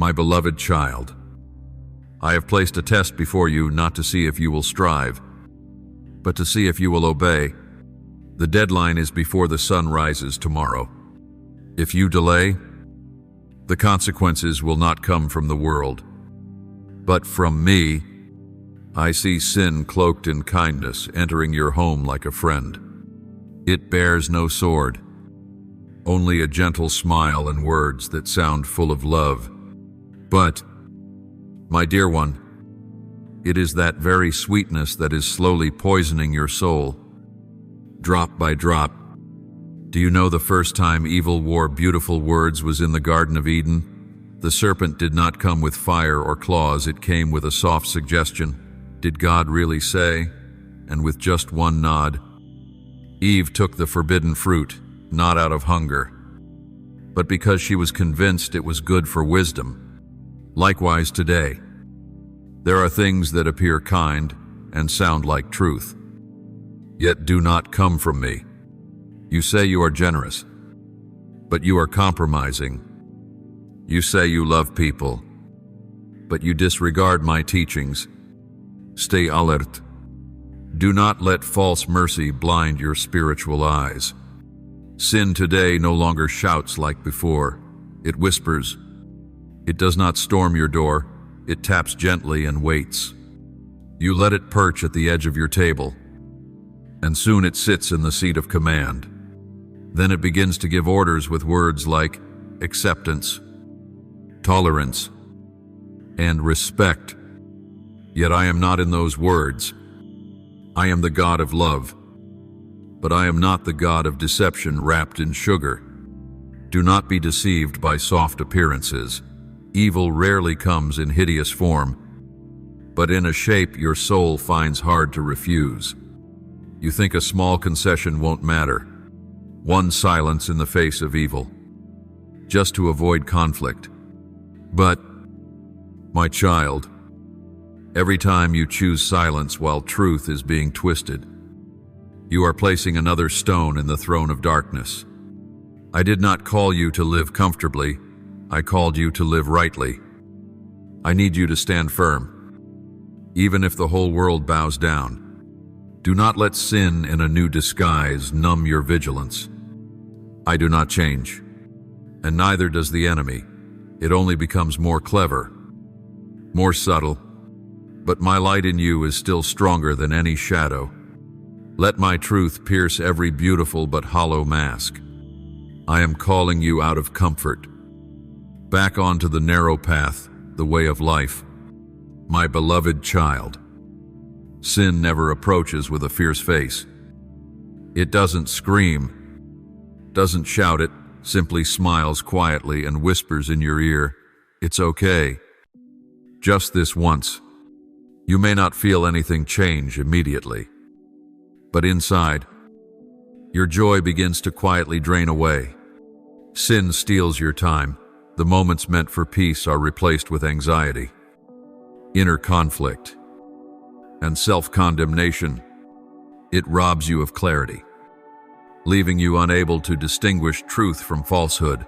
My beloved child, I have placed a test before you not to see if you will strive, but to see if you will obey. The deadline is before the sun rises tomorrow. If you delay, the consequences will not come from the world, but from me. I see sin cloaked in kindness entering your home like a friend. It bears no sword, only a gentle smile and words that sound full of love. But, my dear one, it is that very sweetness that is slowly poisoning your soul, drop by drop. Do you know the first time evil wore beautiful words was in the Garden of Eden? The serpent did not come with fire or claws, it came with a soft suggestion. Did God really say? And with just one nod, Eve took the forbidden fruit, not out of hunger, but because she was convinced it was good for wisdom. Likewise today, there are things that appear kind and sound like truth, yet do not come from me. You say you are generous, but you are compromising. You say you love people, but you disregard my teachings. Stay alert. Do not let false mercy blind your spiritual eyes. Sin today no longer shouts like before. It whispers. It does not storm your door. It taps gently and waits. You let it perch at the edge of your table, and soon it sits in the seat of command. Then it begins to give orders with words like acceptance, tolerance, and respect. Yet I am not in those words. I am the God of love, but I am not the God of deception wrapped in sugar. Do not be deceived by soft appearances. Evil rarely comes in hideous form, but in a shape your soul finds hard to refuse. You think a small concession won't matter, one silence in the face of evil, just to avoid conflict. But, my child, every time you choose silence while truth is being twisted, you are placing another stone in the throne of darkness. I did not call you to live comfortably. I called you to live rightly. I need you to stand firm, even if the whole world bows down. Do not let sin in a new disguise numb your vigilance. I do not change, and neither does the enemy. It only becomes more clever, more subtle. But my light in you is still stronger than any shadow. Let my truth pierce every beautiful but hollow mask. I am calling you out of comfort, back onto the narrow path, the way of life. My beloved child, sin never approaches with a fierce face. It doesn't scream, doesn't shout it, simply smiles quietly and whispers in your ear, "It's okay." Just this once. You may not feel anything change immediately, but inside, your joy begins to quietly drain away. Sin steals your time. The moments meant for peace are replaced with anxiety, inner conflict, and self-condemnation. It robs you of clarity, leaving you unable to distinguish truth from falsehood.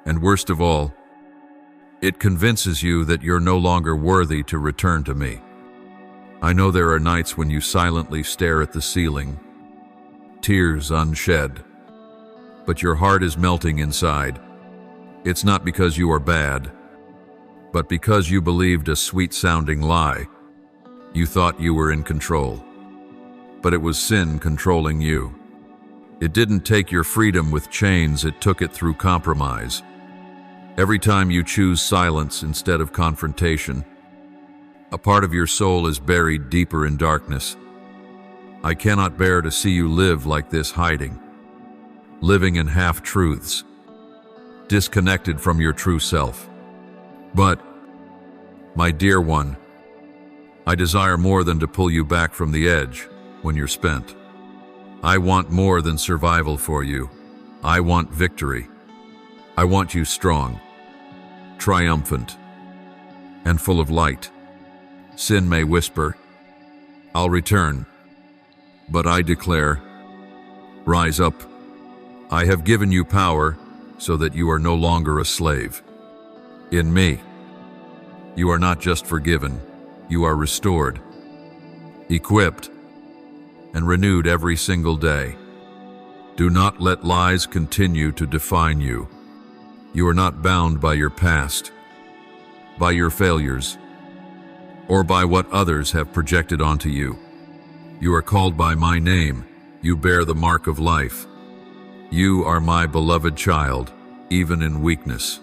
And worst of all, it convinces you that you're no longer worthy to return to me. I know there are nights when you silently stare at the ceiling, tears unshed, but your heart is melting inside. It's not because you are bad, but because you believed a sweet-sounding lie. You thought you were in control, but it was sin controlling you. It didn't take your freedom with chains, it took it through compromise. Every time you choose silence instead of confrontation, a part of your soul is buried deeper in darkness. I cannot bear to see you live like this, hiding, living in half-truths, disconnected from your true self. But, my dear one, I desire more than to pull you back from the edge when you're spent. I want more than survival for you. I want victory. I want you strong, triumphant, and full of light. Sin may whisper, "I'll return," but I declare, "Rise up. I have given you power so that you are no longer a slave. In me, you are not just forgiven, you are restored, equipped, and renewed every single day. Do not let lies continue to define you. You are not bound by your past, by your failures, or by what others have projected onto you. You are called by my name. You bear the mark of life. You are my beloved child, even in weakness.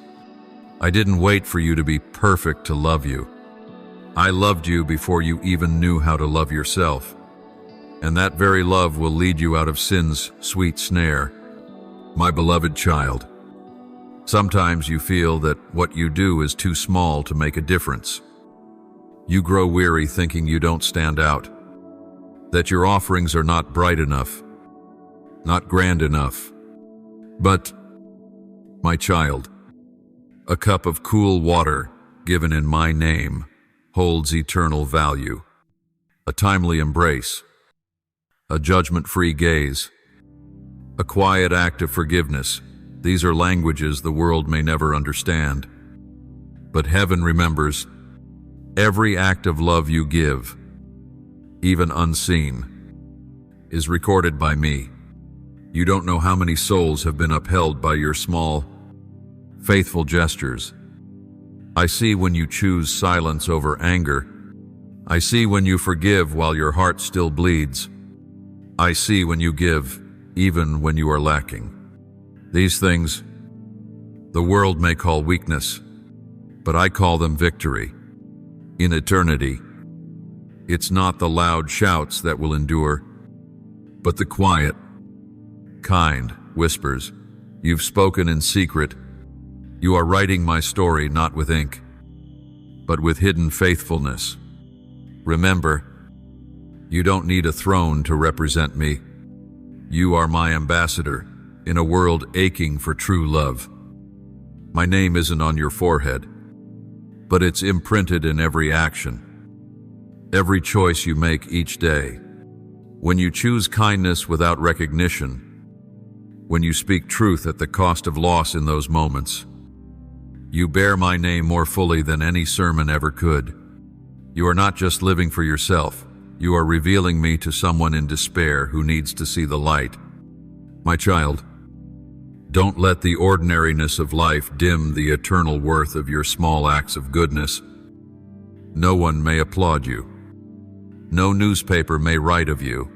I didn't wait for you to be perfect to love you. I loved you before you even knew how to love yourself. And that very love will lead you out of sin's sweet snare. My beloved child, sometimes you feel that what you do is too small to make a difference. You grow weary thinking you don't stand out, that your offerings are not bright enough, not grand enough. But, my child, a cup of cool water given in my name holds eternal value. A timely embrace, a judgment-free gaze, a quiet act of forgiveness. These are languages the world may never understand. But heaven remembers every act of love you give, even unseen, is recorded by me. You don't know how many souls have been upheld by your small, faithful gestures. I see when you choose silence over anger. I see when you forgive while your heart still bleeds. I see when you give, even when you are lacking. These things, the world may call weakness, but I call them victory. In eternity, it's not the loud shouts that will endure, but the quiet, kind whispers. You've spoken in secret. You are writing my story not with ink, but with hidden faithfulness. Remember, you don't need a throne to represent me. You are my ambassador in a world aching for true love. My name isn't on your forehead, but it's imprinted in every action, every choice you make each day. When you choose kindness without recognition, when you speak truth at the cost of loss in those moments, you bear my name more fully than any sermon ever could. You are not just living for yourself. You are revealing me to someone in despair who needs to see the light. My child, don't let the ordinariness of life dim the eternal worth of your small acts of goodness. No one may applaud you. No newspaper may write of you.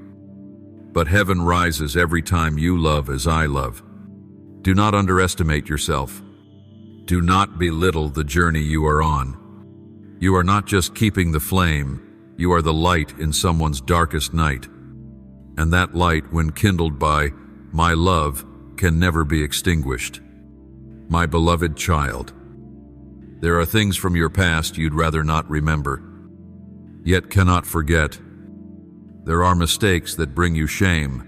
But heaven rises every time you love as I love. Do not underestimate yourself. Do not belittle the journey you are on. You are not just keeping the flame, you are the light in someone's darkest night. And that light, when kindled by my love, can never be extinguished. My beloved child, there are things from your past you'd rather not remember, yet cannot forget. There are mistakes that bring you shame,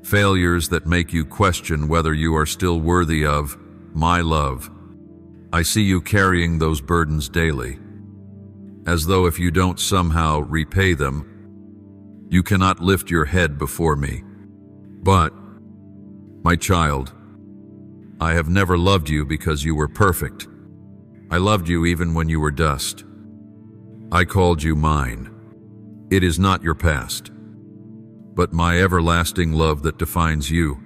failures that make you question whether you are still worthy of my love. I see you carrying those burdens daily, as though if you don't somehow repay them, you cannot lift your head before me. But, my child, I have never loved you because you were perfect. I loved you even when you were dust. I called you mine. It is not your past, but my everlasting love that defines you.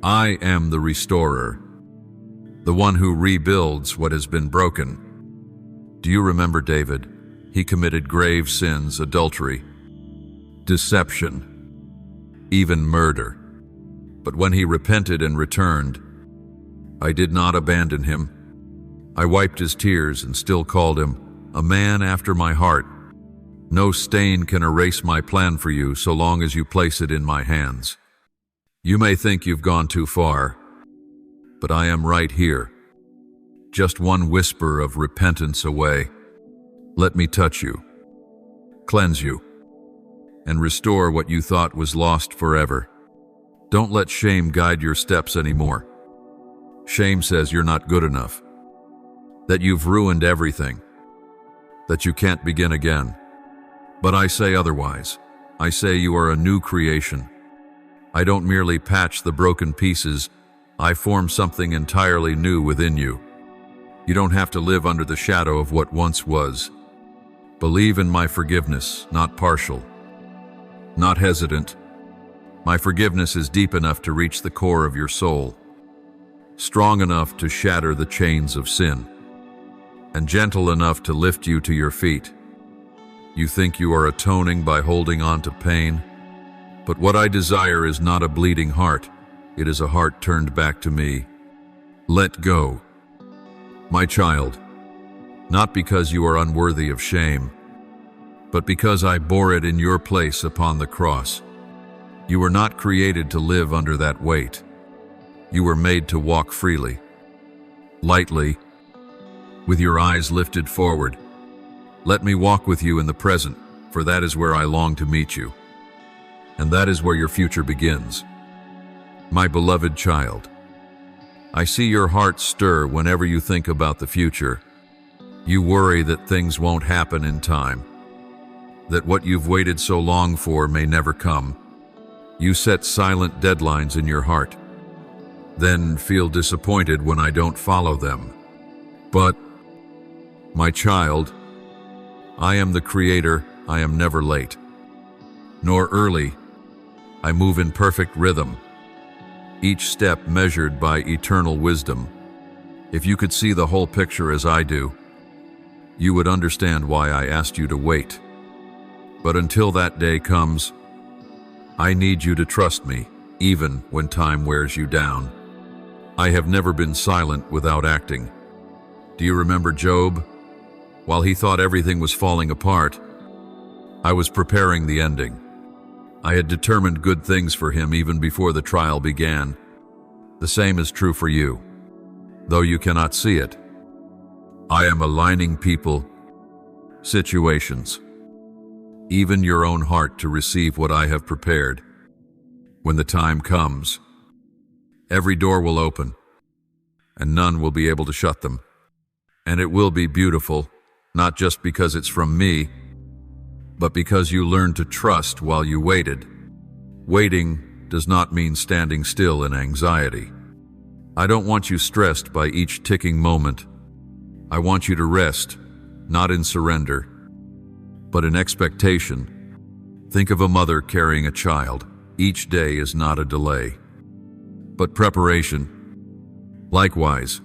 I am the restorer, the one who rebuilds what has been broken. Do you remember David? He committed grave sins, adultery, deception, even murder. But when he repented and returned, I did not abandon him. I wiped his tears and still called him a man after my heart. No stain can erase my plan for you so long as you place it in my hands. You may think you've gone too far, but I am right here, just one whisper of repentance away. Let me touch you, cleanse you, and restore what you thought was lost forever. Don't let shame guide your steps anymore. Shame says you're not good enough, that you've ruined everything, that you can't begin again. But I say otherwise. I say you are a new creation. I don't merely patch the broken pieces, I form something entirely new within you. You don't have to live under the shadow of what once was. Believe in my forgiveness, not partial, not hesitant. My forgiveness is deep enough to reach the core of your soul, strong enough to shatter the chains of sin, and gentle enough to lift you to your feet. You think you are atoning by holding on to pain, but what I desire is not a bleeding heart. It is a heart turned back to me. Let go, my child, not because you are unworthy of shame, but because I bore it in your place upon the cross. You were not created to live under that weight. You were made to walk freely, lightly, with your eyes lifted forward. Let me walk with you in the present, for that is where I long to meet you. And that is where your future begins. My beloved child, I see your heart stir whenever you think about the future. You worry that things won't happen in time, that what you've waited so long for may never come. You set silent deadlines in your heart, then feel disappointed when I don't follow them. But, my child, I am the Creator. I am never late, nor early. I move in perfect rhythm, each step measured by eternal wisdom. If you could see the whole picture as I do, you would understand why I asked you to wait. But until that day comes, I need you to trust me, even when time wears you down. I have never been silent without acting. Do you remember Job? While he thought everything was falling apart, I was preparing the ending. I had determined good things for him even before the trial began. The same is true for you, though you cannot see it. I am aligning people, situations, even your own heart to receive what I have prepared. When the time comes, every door will open, and none will be able to shut them. And it will be beautiful, not just because it's from me, but because you learned to trust while you waited. Waiting does not mean standing still in anxiety. I don't want you stressed by each ticking moment. I want you to rest, not in surrender, but in expectation. Think of a mother carrying a child. Each day is not a delay, but preparation. Likewise,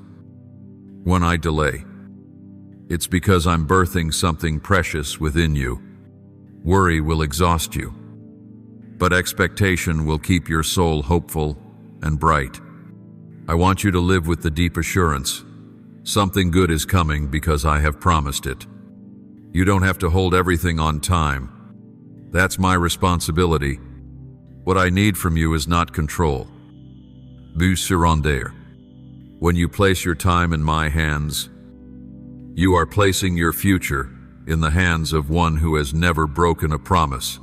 when I delay, it's because I'm birthing something precious within you. Worry will exhaust you, but expectation will keep your soul hopeful and bright. I want you to live with the deep assurance, something good is coming because I have promised it. You don't have to hold everything on time. That's my responsibility. What I need from you is not control. Bu surrender. When you place your time in my hands, you are placing your future in the hands of one who has never broken a promise.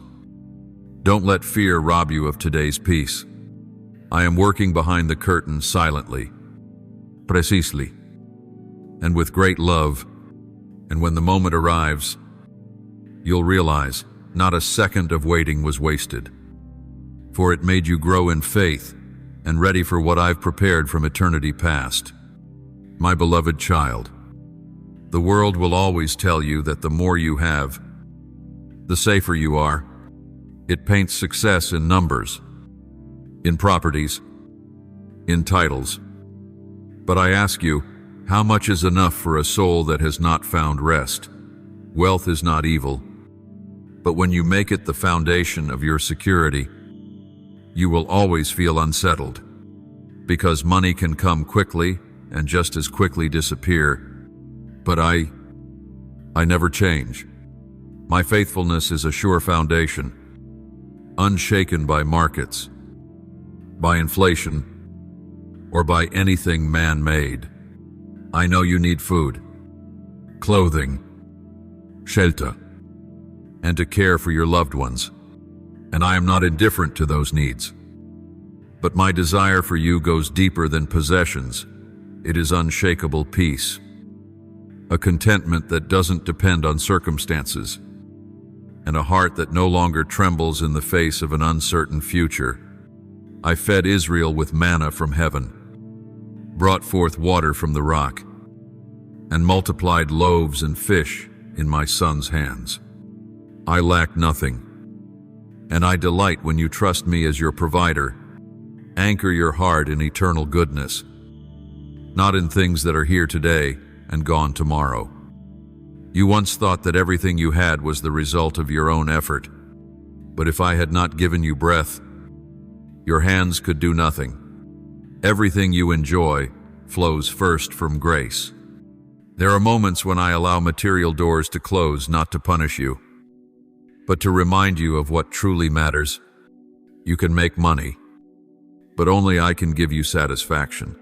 Don't let fear rob you of today's peace. I am working behind the curtain silently, precisely, and with great love, and when the moment arrives, you'll realize not a second of waiting was wasted, for it made you grow in faith and ready for what I've prepared from eternity past. My beloved child, the world will always tell you that the more you have, the safer you are. It paints success in numbers, in properties, in titles. But I ask you, how much is enough for a soul that has not found rest? Wealth is not evil, but when you make it the foundation of your security, you will always feel unsettled, because money can come quickly and just as quickly disappear. But I never change. My faithfulness is a sure foundation, unshaken by markets, by inflation, or by anything man-made. I know you need food, clothing, shelter, and to care for your loved ones, and I am not indifferent to those needs. But my desire for you goes deeper than possessions. It is unshakable peace, a contentment that doesn't depend on circumstances, and a heart that no longer trembles in the face of an uncertain future. I fed Israel with manna from heaven, brought forth water from the rock, and multiplied loaves and fish in my son's hands. I lack nothing, and I delight when you trust me as your provider. Anchor your heart in eternal goodness, not in things that are here today and gone tomorrow. You once thought that everything you had was the result of your own effort, but if I had not given you breath, your hands could do nothing. Everything you enjoy flows first from grace. There are moments when I allow material doors to close, not to punish you, but to remind you of what truly matters. You can make money, but only I can give you satisfaction.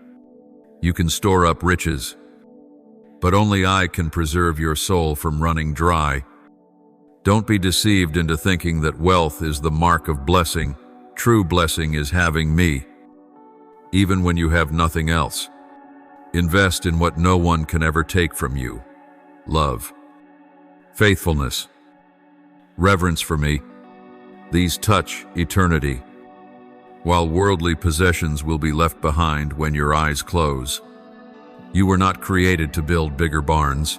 You can store up riches, but only I can preserve your soul from running dry. Don't be deceived into thinking that wealth is the mark of blessing. True blessing is having me, even when you have nothing else. Invest in what no one can ever take from you: love, faithfulness, reverence for me. These touch eternity, while worldly possessions will be left behind when your eyes close. You were not created to build bigger barns,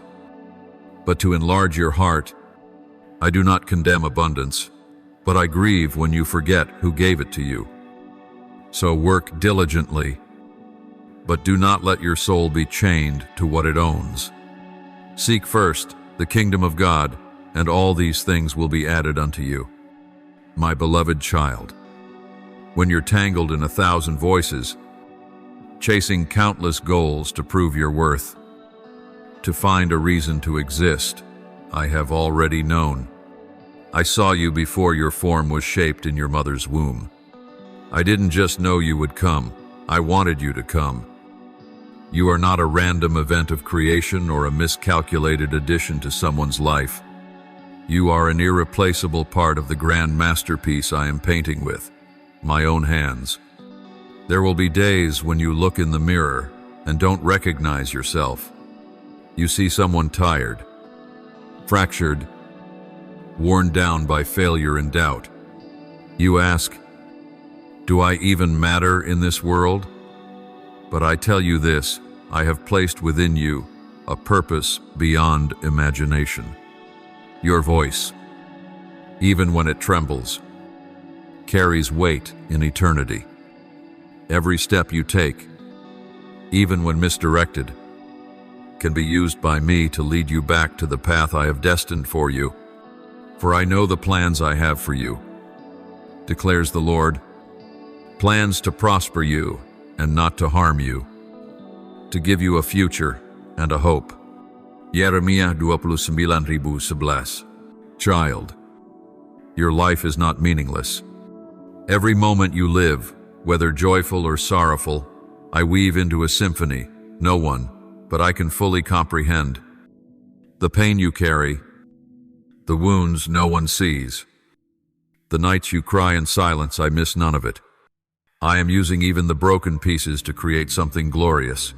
but to enlarge your heart. I do not condemn abundance, but I grieve when you forget who gave it to you. So work diligently, but do not let your soul be chained to what it owns. Seek first the kingdom of God, and all these things will be added unto you. My beloved child, when you're tangled in 1,000 voices, chasing countless goals to prove your worth, to find a reason to exist, I have already known. I saw you before your form was shaped in your mother's womb. I didn't just know you would come, I wanted you to come. You are not a random event of creation or a miscalculated addition to someone's life. You are an irreplaceable part of the grand masterpiece I am painting with my own hands. There will be days when you look in the mirror and don't recognize yourself. You see someone tired, fractured, worn down by failure and doubt. You ask, do I even matter in this world? But I tell you this, I have placed within you a purpose beyond imagination. Your voice, even when it trembles, carries weight in eternity. Every step you take, even when misdirected, can be used by me to lead you back to the path I have destined for you. For I know the plans I have for you, declares the Lord, plans to prosper you and not to harm you, to give you a future and a hope. Yeremia 29:11. Child, your life is not meaningless. Every moment you live, whether joyful or sorrowful, I weave into a symphony no one but I can fully comprehend. The pain you carry, the wounds no one sees, the nights you cry in silence, I miss none of it. I am using even the broken pieces to create something glorious.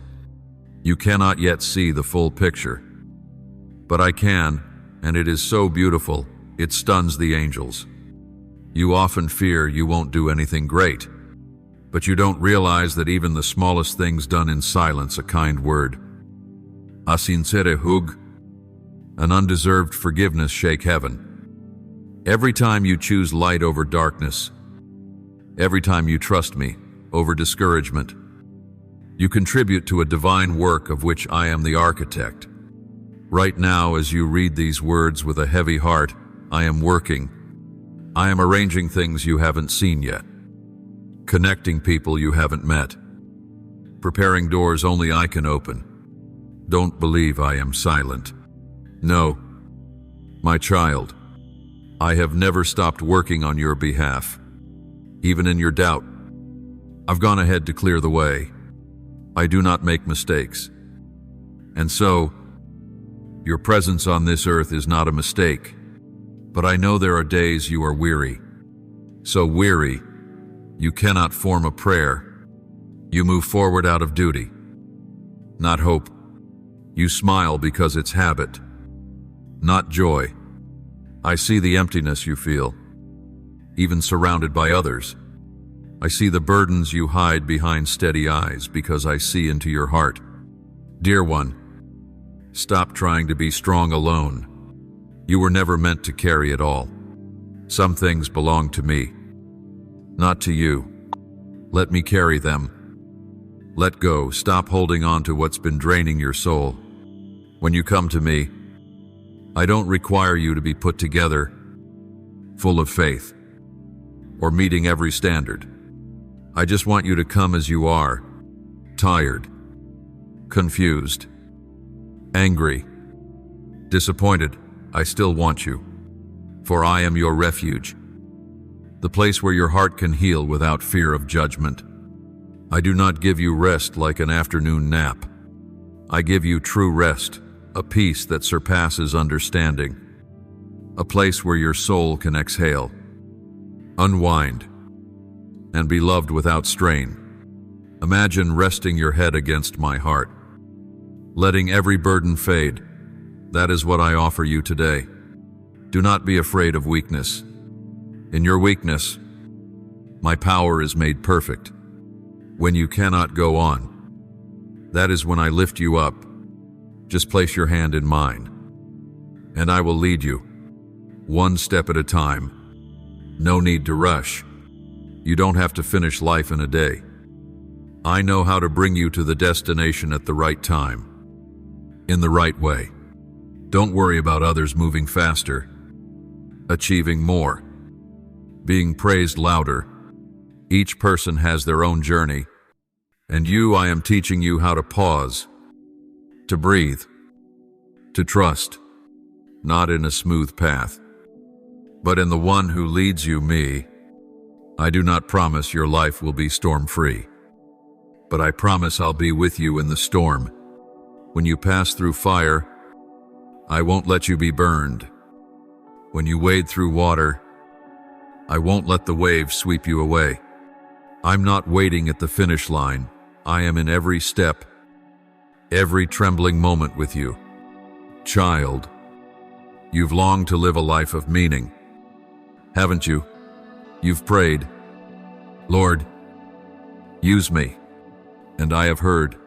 You cannot yet see the full picture, but I can, and it is so beautiful, it stuns the angels. You often fear you won't do anything great, but you don't realize that even the smallest things done in silence, a kind word, a sincere hug, an undeserved forgiveness, shake heaven. Every time you choose light over darkness, every time you trust me over discouragement, you contribute to a divine work of which I am the architect. Right now, as you read these words with a heavy heart, I am working. I am arranging things you haven't seen yet, connecting people you haven't met, preparing doors only I can open. Don't believe I am silent. No, my child, I have never stopped working on your behalf. Even in your doubt, I've gone ahead to clear the way. I do not make mistakes. And so, your presence on this earth is not a mistake. But I know there are days you are weary. So weary, you cannot form a prayer. You move forward out of duty, not hope. You smile because it's habit, not joy. I see the emptiness you feel, even surrounded by others. I see the burdens you hide behind steady eyes because I see into your heart. Dear one, Stop trying to be strong alone. You were never meant to carry it all. Some things belong to me, not to you. Let me carry them. Let go. Stop holding on to what's been draining your soul. When you come to me, I don't require you to be put together, full of faith, or meeting every standard. I just want you to come as you are, tired, confused, angry, disappointed. I still want you, for I am your refuge, the place where your heart can heal without fear of judgment. I do not give you rest like an afternoon nap. I give you true rest, a peace that surpasses understanding, a place where your soul can exhale, unwind, and be loved without strain. Imagine resting your head against my heart, letting every burden fade. That is what I offer you today. Do not be afraid of weakness. In your weakness, my power is made perfect. When you cannot go on, that is when I lift you up. Just place your hand in mine, and I will lead you, one step at a time. No need to rush. You don't have to finish life in a day. I know how to bring you to the destination at the right time, in the right way. Don't worry about others moving faster, achieving more, being praised louder. Each person has their own journey, and I am teaching you how to pause, to breathe, to trust, not in a smooth path, but in the one who leads you, me. I do not promise your life will be storm-free, but I promise I'll be with you in the storm. When you pass through fire, I won't let you be burned. When you wade through water, I won't let the waves sweep you away. I'm not waiting at the finish line. I am in every step, every trembling moment with you. Child, you've longed to live a life of meaning, haven't you? You've prayed, Lord, use me, and I have heard.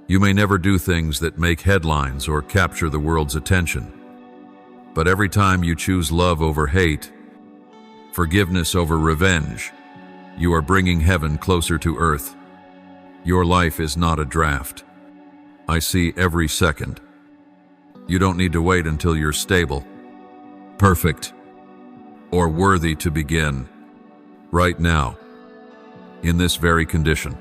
You may never do things that make headlines or capture the world's attention, but every time you choose love over hate, forgiveness over revenge, you are bringing heaven closer to earth. Your life is not a draft. I see every second. You don't need to wait until you're stable, perfect, or worthy to begin. Right now, in this very condition,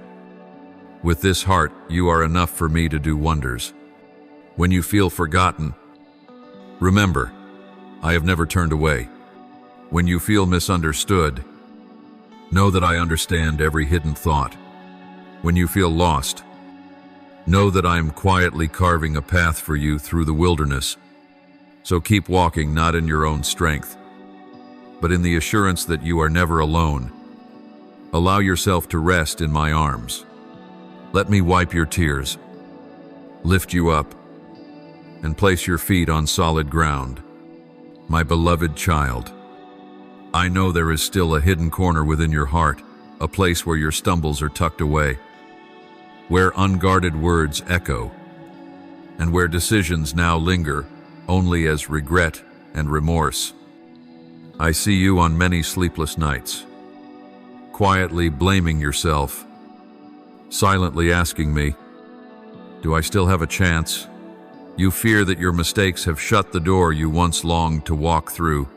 with this heart, you are enough for me to do wonders. When you feel forgotten, remember, I have never turned away. When you feel misunderstood, know that I understand every hidden thought. When you feel lost, know that I am quietly carving a path for you through the wilderness. So keep walking, not in your own strength, but in the assurance that you are never alone. Allow yourself to rest in my arms. Let me wipe your tears, lift you up, and place your feet on solid ground. My beloved child, I know there is still a hidden corner within your heart, a place where your stumbles are tucked away, where unguarded words echo, and where decisions now linger only as regret and remorse. I see you on many sleepless nights, quietly blaming yourself, silently asking me, do I still have a chance? You fear that your mistakes have shut the door you once longed to walk through.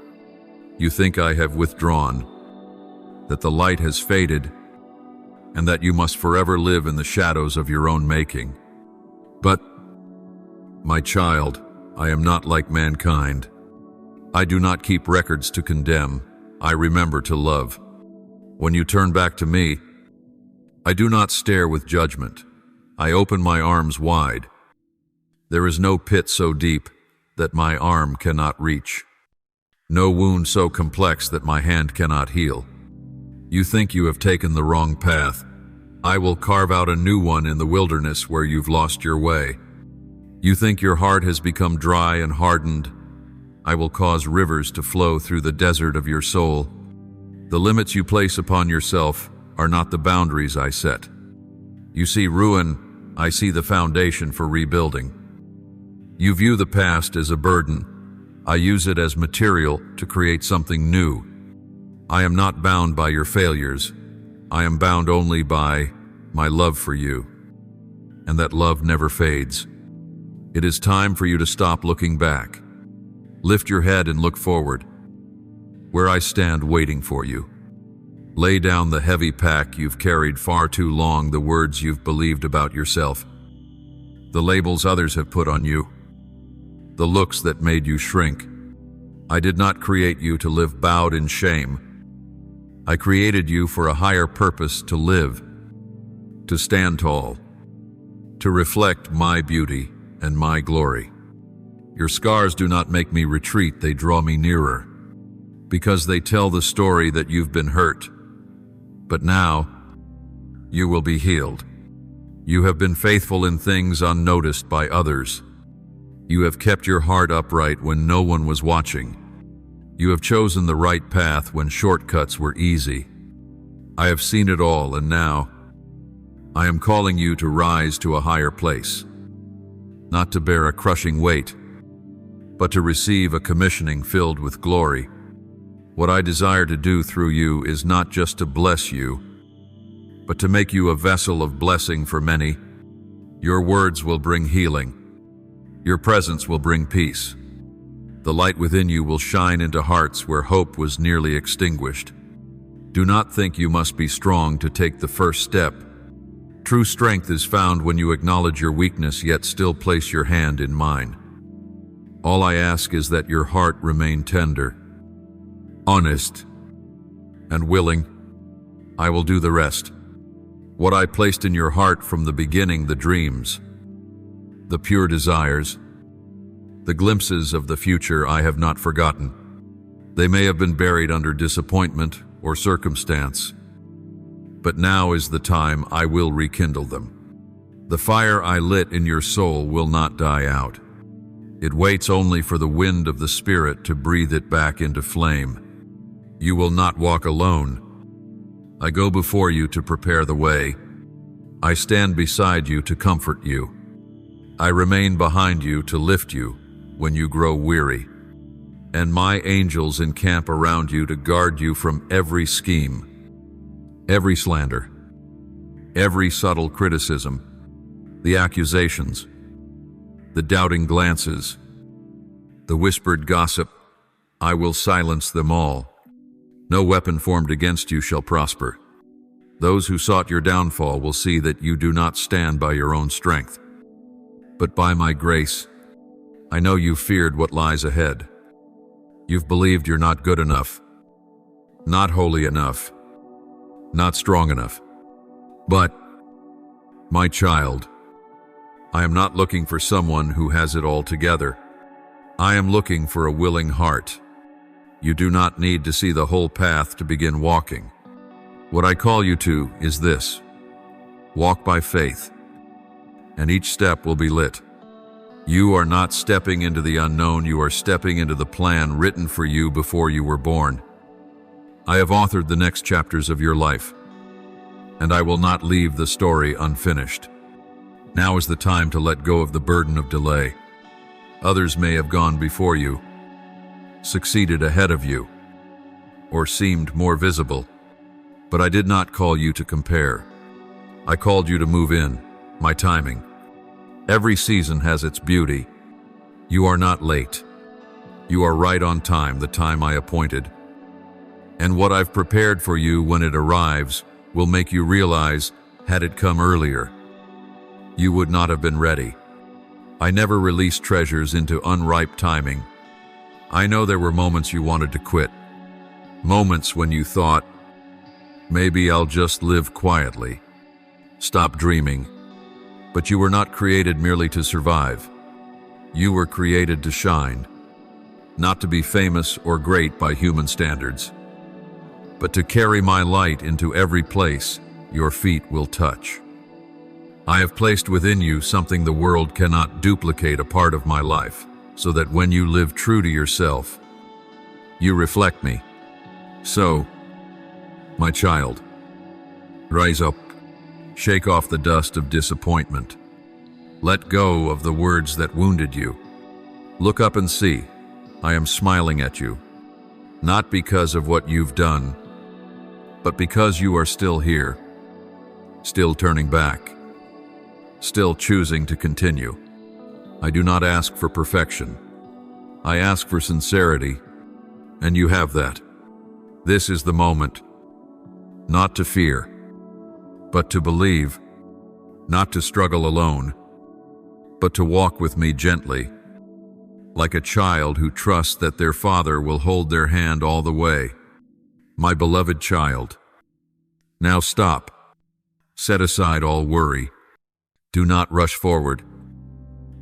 You think I have withdrawn, that the light has faded, and that you must forever live in the shadows of your own making. But, my child, I am not like mankind. I do not keep records to condemn. I remember to love. When you turn back to me, I do not stare with judgment. I open my arms wide. There is no pit so deep that my arm cannot reach, no wound so complex that my hand cannot heal. You think you have taken the wrong path. I will carve out a new one in the wilderness where you've lost your way. You think your heart has become dry and hardened. I will cause rivers to flow through the desert of your soul. The limits you place upon yourself are not the boundaries I set. You see ruin, I see the foundation for rebuilding. You view the past as a burden. I use it as material to create something new. I am not bound by your failures. I am bound only by my love for you. And that love never fades. It is time for you to stop looking back. Lift your head and look forward, where I stand waiting for you. Lay down the heavy pack you've carried far too long, the words you've believed about yourself, the labels others have put on you, the looks that made you shrink. I did not create you to live bowed in shame. I created you for a higher purpose, to live, to stand tall, to reflect my beauty and my glory. Your scars do not make me retreat, they draw me nearer, because they tell the story that you've been hurt. But now, you will be healed. You have been faithful in things unnoticed by others. You have kept your heart upright when no one was watching. You have chosen the right path when shortcuts were easy. I have seen it all, and now, I am calling you to rise to a higher place, not to bear a crushing weight, but to receive a commissioning filled with glory. What I desire to do through you is not just to bless you, but to make you a vessel of blessing for many. Your words will bring healing. Your presence will bring peace. The light within you will shine into hearts where hope was nearly extinguished. Do not think you must be strong to take the first step. True strength is found when you acknowledge your weakness yet still place your hand in mine. All I ask is that your heart remain tender, honest, and willing. I will do the rest. What I placed in your heart from the beginning, the dreams, the pure desires, the glimpses of the future, I have not forgotten. They may have been buried under disappointment or circumstance, but now is the time I will rekindle them. The fire I lit in your soul will not die out. It waits only for the wind of the Spirit to breathe it back into flame. You will not walk alone. I go before you to prepare the way. I stand beside you to comfort you. I remain behind you to lift you when you grow weary. And my angels encamp around you to guard you from every scheme, every slander, every subtle criticism, the accusations, the doubting glances, the whispered gossip. I will silence them all. No weapon formed against you shall prosper. Those who sought your downfall will see that you do not stand by your own strength, but by my grace. I know you feared what lies ahead. You've believed you're not good enough, not holy enough, not strong enough. But, my child, I am not looking for someone who has it all together. I am looking for a willing heart. You do not need to see the whole path to begin walking. What I call you to is this: walk by faith, and each step will be lit. You are not stepping into the unknown, you are stepping into the plan written for you before you were born. I have authored the next chapters of your life, and I will not leave the story unfinished. Now is the time to let go of the burden of delay. Others may have gone before you, succeeded ahead of you, or seemed more visible, but I did not call you to compare. I called you to move in, my timing. Every season has its beauty. You are not late. You are right on time, the time I appointed. And what I've prepared for you when it arrives will make you realize, had it come earlier, you would not have been ready. I never release treasures into unripe timing. I know there were moments you wanted to quit, moments when you thought, maybe I'll just live quietly, stop dreaming. But you were not created merely to survive. You were created to shine, not to be famous or great by human standards, but to carry my light into every place your feet will touch. I have placed within you something the world cannot duplicate, a part of my life, so that when you live true to yourself, you reflect me. So, my child, rise up, shake off the dust of disappointment. Let go of the words that wounded you, Look up and see. I am smiling at you, not because of what you've done, but because you are still here, still turning back, still choosing to continue. I do not ask for perfection. I ask for sincerity, and you have that. This is the moment, not to fear, but to believe, not to struggle alone, but to walk with me gently, like a child who trusts that their father will hold their hand all the way. My beloved child, now stop. Set aside all worry. Do not rush forward,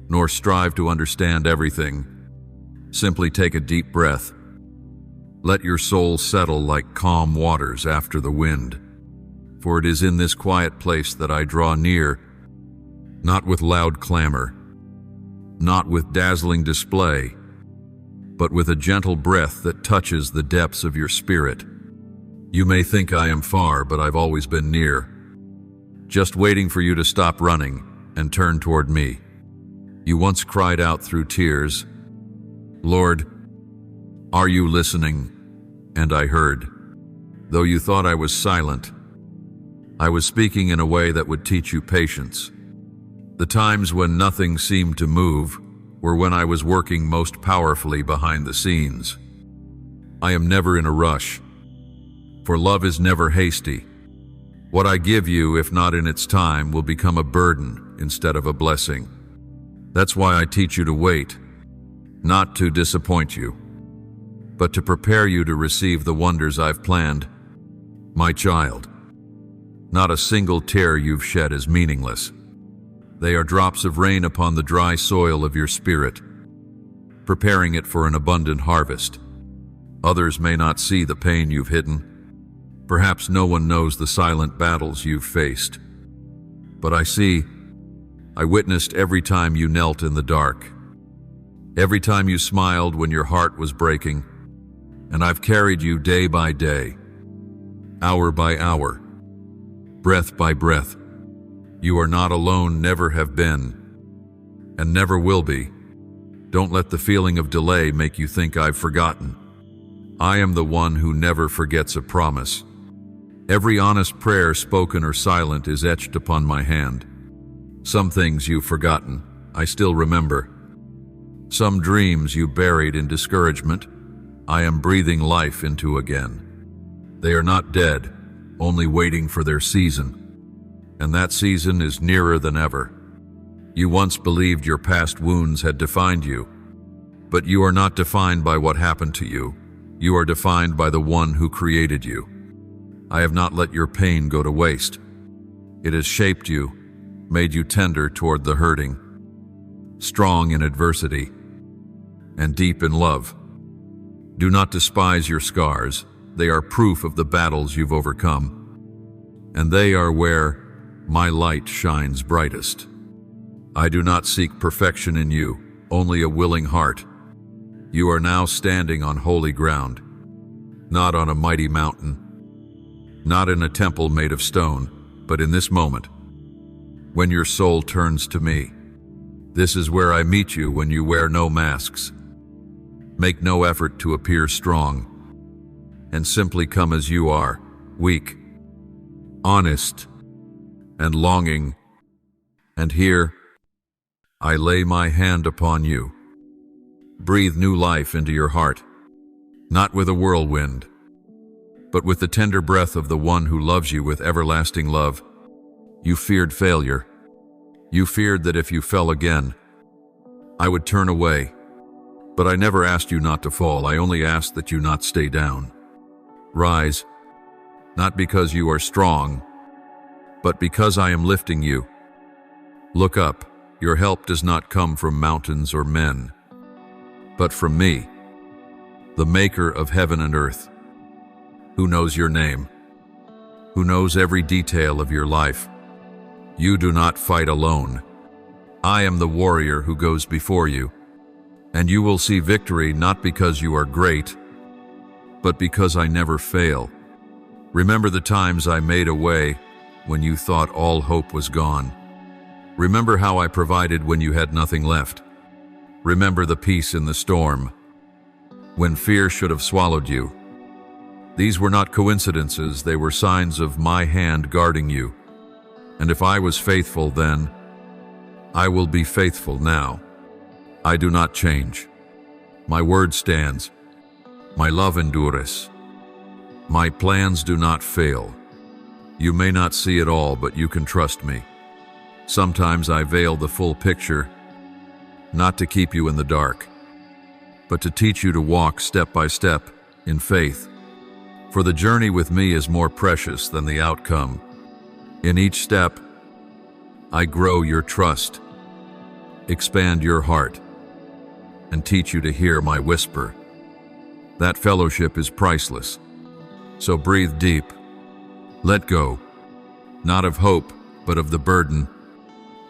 nor strive to understand everything. Simply take a deep breath. Let your soul settle like calm waters after the wind. For it is in this quiet place that I draw near, not with loud clamor, not with dazzling display, but with a gentle breath that touches the depths of your spirit. You may think I am far, but I've always been near, just waiting for you to stop running and turn toward me. You once cried out through tears, "Lord, are you listening?" And I heard. Though you thought I was silent, I was speaking in a way that would teach you patience. The times when nothing seemed to move were when I was working most powerfully behind the scenes. I am never in a rush, for love is never hasty. What I give you, if not in its time, will become a burden instead of a blessing. That's why I teach you to wait, not to disappoint you, but to prepare you to receive the wonders I've planned. My child, not a single tear you've shed is meaningless. They are drops of rain upon the dry soil of your spirit, preparing it for an abundant harvest. Others may not see the pain you've hidden. Perhaps no one knows the silent battles you've faced. But I see. I witnessed every time you knelt in the dark, every time you smiled when your heart was breaking, and I've carried you day by day, hour by hour, breath by breath. You are not alone, never have been, and never will be. Don't let the feeling of delay make you think I've forgotten. I am the one who never forgets a promise. Every honest prayer, spoken or silent, is etched upon my hand. Some things you've forgotten, I still remember. Some dreams you buried in discouragement, I am breathing life into again. They are not dead, only waiting for their season. And that season is nearer than ever. You once believed your past wounds had defined you, but you are not defined by what happened to you. You are defined by the one who created you. I have not let your pain go to waste. It has shaped you, made you tender toward the hurting, strong in adversity, and deep in love. Do not despise your scars. They are proof of the battles you've overcome, and they are where my light shines brightest. I do not seek perfection in you, only a willing heart. You are now standing on holy ground, not on a mighty mountain, not in a temple made of stone, but in this moment, when your soul turns to me. This is where I meet you when you wear no masks. Make no effort to appear strong, and simply come as you are, weak, honest, and longing. And here, I lay my hand upon you. Breathe new life into your heart, not with a whirlwind, but with the tender breath of the one who loves you with everlasting love. You feared failure. You feared that if you fell again, I would turn away. But I never asked you not to fall. I only asked that you not stay down. Rise, not because you are strong, but because I am lifting you. Look up. Your help does not come from mountains or men, but from me, the maker of heaven and earth, who knows your name, who knows every detail of your life. You do not fight alone. I am the warrior who goes before you, and you will see victory not because you are great, but because I never fail. Remember the times I made a way when you thought all hope was gone. Remember how I provided when you had nothing left. Remember the peace in the storm, when fear should have swallowed you. These were not coincidences, they were signs of my hand guarding you. And if I was faithful then, I will be faithful now. I do not change. My word stands. My love endures. My plans do not fail. You may not see it all, but you can trust me. Sometimes I veil the full picture, not to keep you in the dark, but to teach you to walk step by step in faith. For the journey with me is more precious than the outcome. In each step, I grow your trust, expand your heart, and teach you to hear my whisper. That fellowship is priceless. So breathe deep. Let go, not of hope, but of the burden.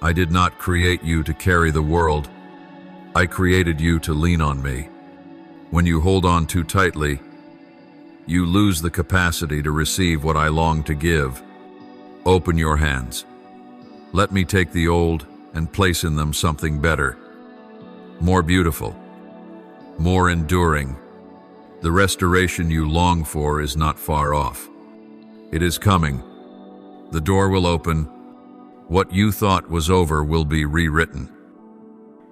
I did not create you to carry the world. I created you to lean on me. When you hold on too tightly, you lose the capacity to receive what I long to give. Open your hands. Let me take the old and place in them something better, more beautiful, more enduring. The restoration you long for is not far off. It is coming. The door will open. What you thought was over will be rewritten.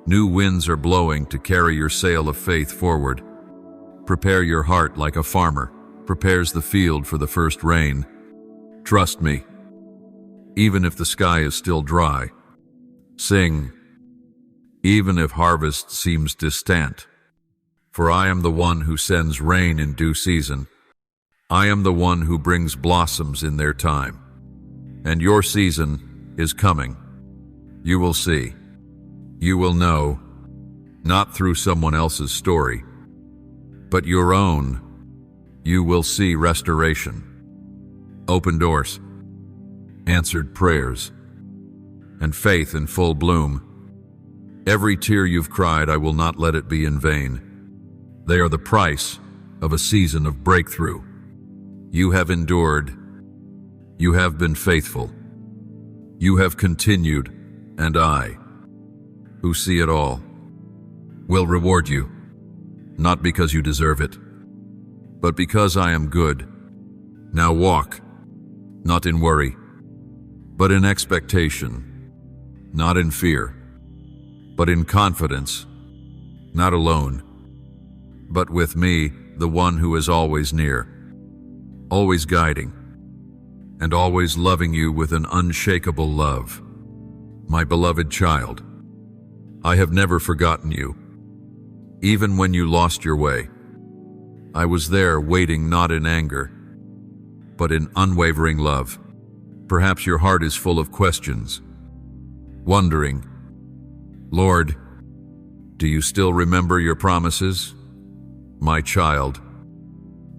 New winds are blowing to carry your sail of faith forward. Prepare your heart like a farmer prepares the field for the first rain. Trust me, even if the sky is still dry. Sing, even if harvest seems distant. For I am the one who sends rain in due season. I am the one who brings blossoms in their time. And your season is coming. You will see. You will know, not through someone else's story, but your own. You will see restoration, open doors, answered prayers, and faith in full bloom. Every tear you've cried, I will not let it be in vain. They are the price of a season of breakthrough. You have endured. You have been faithful. You have continued, and I, who see it all, will reward you, not because you deserve it, but because I am good. Now walk, not in worry, but in expectation, not in fear, but in confidence, not alone, but with me, the one who is always near, always guiding, and always loving you with an unshakable love. My beloved child, I have never forgotten you. Even when you lost your way, I was there waiting, not in anger, but in unwavering love. Perhaps your heart is full of questions, wondering, Lord, do you still remember your promises? My child,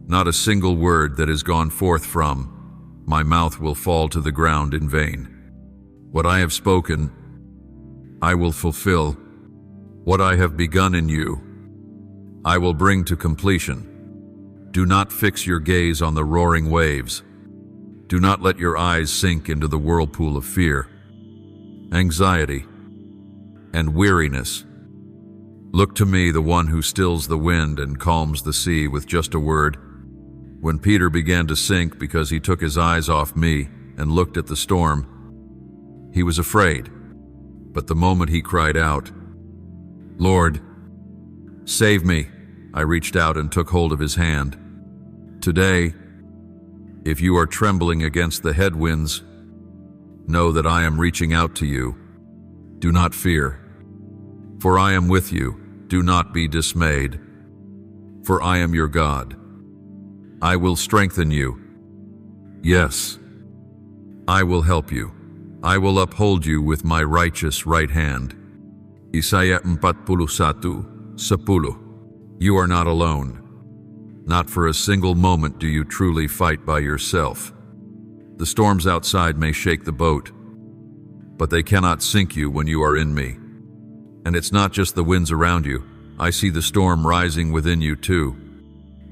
not a single word that has gone forth from my mouth will fall to the ground in vain. What I have spoken, I will fulfill. What I have begun in you, I will bring to completion. Do not fix your gaze on the roaring waves. Do not let your eyes sink into the whirlpool of fear, anxiety, and weariness. Look to me, the one who stills the wind and calms the sea with just a word. When Peter began to sink because he took his eyes off me and looked at the storm, he was afraid. But the moment he cried out, Lord, save me, I reached out and took hold of his hand. Today, if you are trembling against the headwinds, know that I am reaching out to you. Do not fear, for I am with you. Do not be dismayed, for I am your God. I will strengthen you. Yes, I will help you. I will uphold you with my righteous right hand. Isaiah 41:10. You are not alone. Not for a single moment do you truly fight by yourself. The storms outside may shake the boat, but they cannot sink you when you are in me. And it's not just the winds around you. I see the storm rising within you too.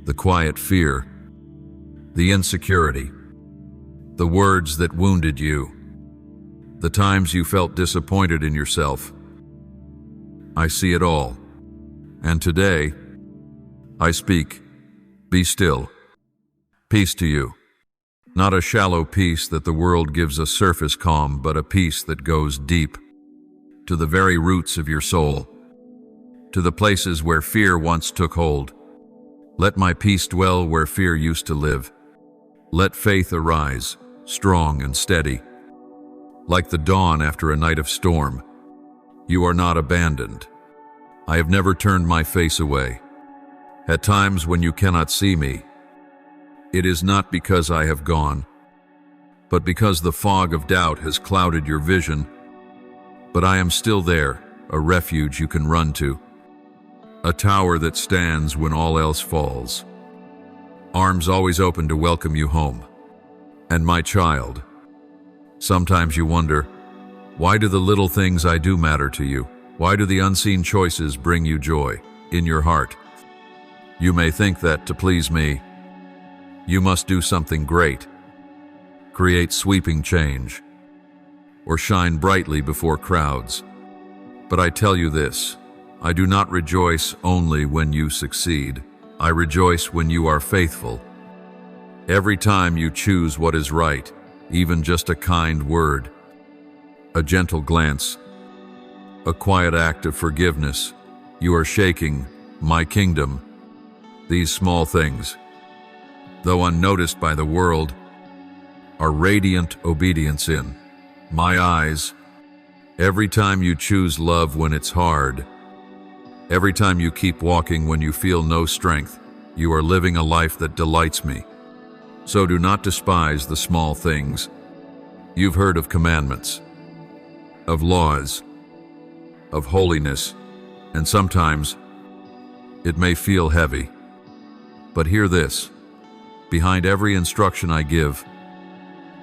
The quiet fear, the insecurity, the words that wounded you, the times you felt disappointed in yourself. I see it all. And today, I speak, be still. Peace to you. Not a shallow peace that the world gives a surface calm, but a peace that goes deep, to the very roots of your soul, to the places where fear once took hold. Let my peace dwell where fear used to live. Let faith arise, strong and steady. Like the dawn after a night of storm, you are not abandoned. I have never turned my face away. At times when you cannot see me, it is not because I have gone, but because the fog of doubt has clouded your vision. But I am still there, a refuge you can run to, a tower that stands when all else falls. Arms always open to welcome you home. And my child, sometimes you wonder, why do the little things I do matter to you? Why do the unseen choices bring you joy in your heart? You may think that to please me, you must do something great, create sweeping change, or shine brightly before crowds. But I tell you this, I do not rejoice only when you succeed. I rejoice when you are faithful. Every time you choose what is right, even just a kind word, a gentle glance, a quiet act of forgiveness, you are shaking my kingdom. These small things, though unnoticed by the world, are radiant obedience in my eyes. Every time you choose love when it's hard, every time you keep walking when you feel no strength, you are living a life that delights me. So do not despise the small things. You've heard of commandments, of laws, of holiness, and sometimes it may feel heavy. But hear this, behind every instruction I give,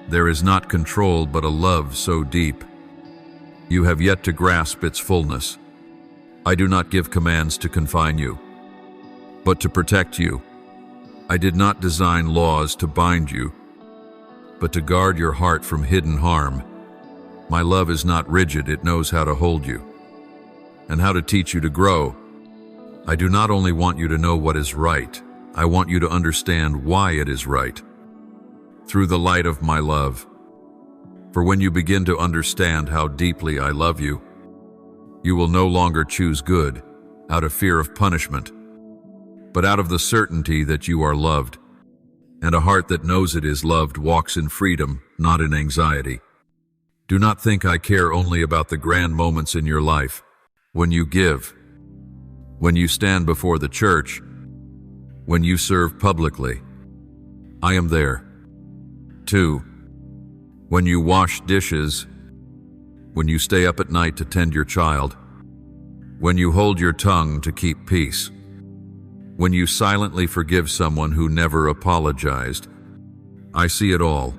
there is not control but a love so deep. You have yet to grasp its fullness. I do not give commands to confine you, but to protect you. I did not design laws to bind you, but to guard your heart from hidden harm. My love is not rigid, it knows how to hold you and how to teach you to grow. I do not only want you to know what is right, I want you to understand why it is right, through the light of my love. For when you begin to understand how deeply I love you, you will no longer choose good out of fear of punishment, but out of the certainty that you are loved. And a heart that knows it is loved walks in freedom, not in anxiety. Do not think I care only about the grand moments in your life. When you give, when you stand before the church, when you serve publicly, I am there. 2. When you wash dishes, when you stay up at night to tend your child, when you hold your tongue to keep peace, when you silently forgive someone who never apologized, I see it all,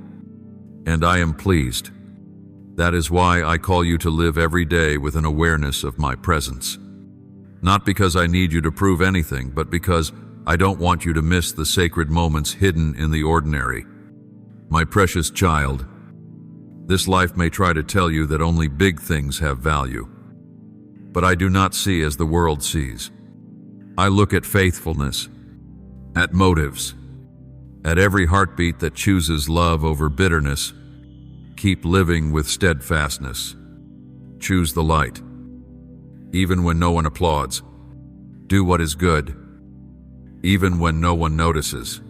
and I am pleased. That is why I call you to live every day with an awareness of my presence. Not because I need you to prove anything, but because I don't want you to miss the sacred moments hidden in the ordinary. My precious child, this life may try to tell you that only big things have value, but I do not see as the world sees. I look at faithfulness, at motives, at every heartbeat that chooses love over bitterness. Keep living with steadfastness. Choose the light. Even when no one applauds, do what is good. Even when no one notices.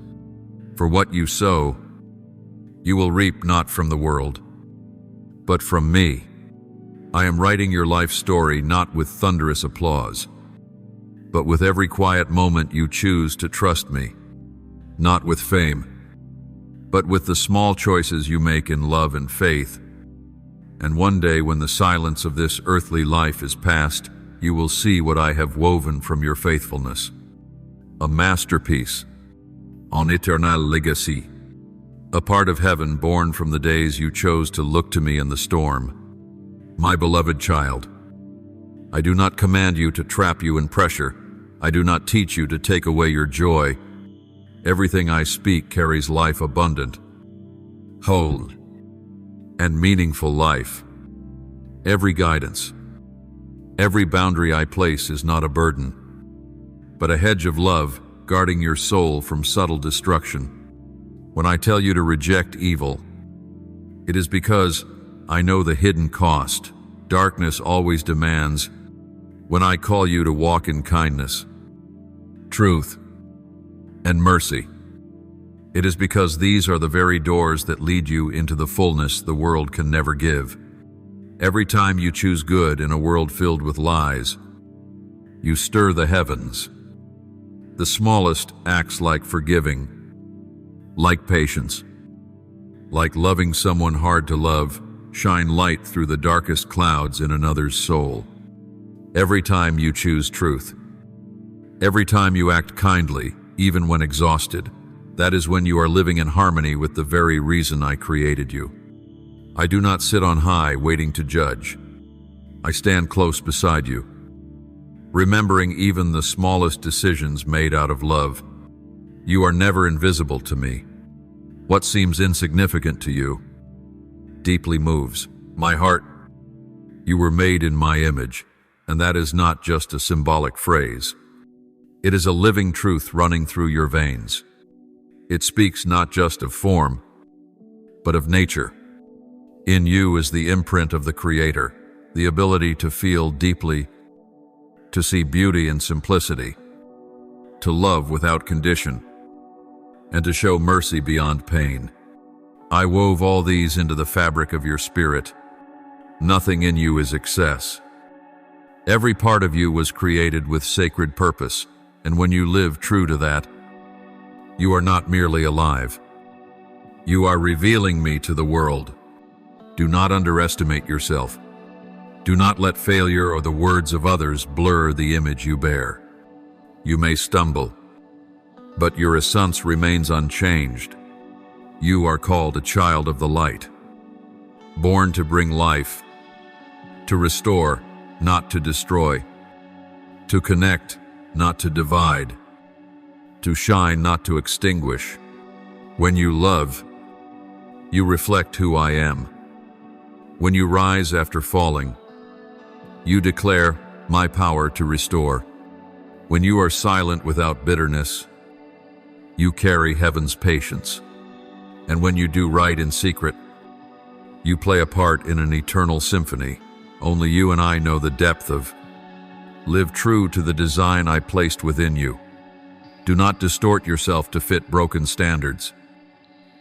For what you sow, you will reap not from the world, but from me. I am writing your life story not with thunderous applause, but with every quiet moment you choose to trust me. Not with fame, but with the small choices you make in love and faith. And one day when the silence of this earthly life is past, you will see what I have woven from your faithfulness. A masterpiece, an eternal legacy, a part of heaven born from the days you chose to look to me in the storm. My beloved child, I do not command you to trap you in pressure. I do not teach you to take away your joy. Everything I speak carries life abundant, whole, and meaningful life. Every guidance, Every boundary I place is not a burden, but a hedge of love guarding your soul from subtle destruction. When I tell you to reject evil, it is because I know the hidden cost darkness always demands. When I call you to walk in kindness, truth, and mercy, it is because these are the very doors that lead you into the fullness the world can never give. Every time you choose good in a world filled with lies, you stir the heavens. The smallest acts, like forgiving, like patience, like loving someone hard to love, shine light through the darkest clouds in another's soul. Every time you choose truth, every time you act kindly, even when exhausted, that is when you are living in harmony with the very reason I created you. I do not sit on high waiting to judge. I stand close beside you, remembering even the smallest decisions made out of love. You are never invisible to me. What seems insignificant to you deeply moves my heart. You were made in my image, and that is not just a symbolic phrase. It is a living truth running through your veins. It speaks not just of form, but of nature. In you is the imprint of the Creator, the ability to feel deeply, to see beauty in simplicity, to love without condition, and to show mercy beyond pain. I wove all these into the fabric of your spirit. Nothing in you is excess. Every part of you was created with sacred purpose, and when you live true to that, you are not merely alive. You are revealing me to the world. Do not underestimate yourself. Do not let failure or the words of others blur the image you bear. You may stumble, but your essence remains unchanged. You are called a child of the light, born to bring life, to restore, not to destroy, to connect, not to divide, to shine, not to extinguish. When you love, you reflect who I am. When you rise after falling, you declare my power to restore. When you are silent without bitterness, you carry heaven's patience. And when you do right in secret, you play a part in an eternal symphony. Only you and I know the depth of. Live true to the design I placed within you. Do not distort yourself to fit broken standards.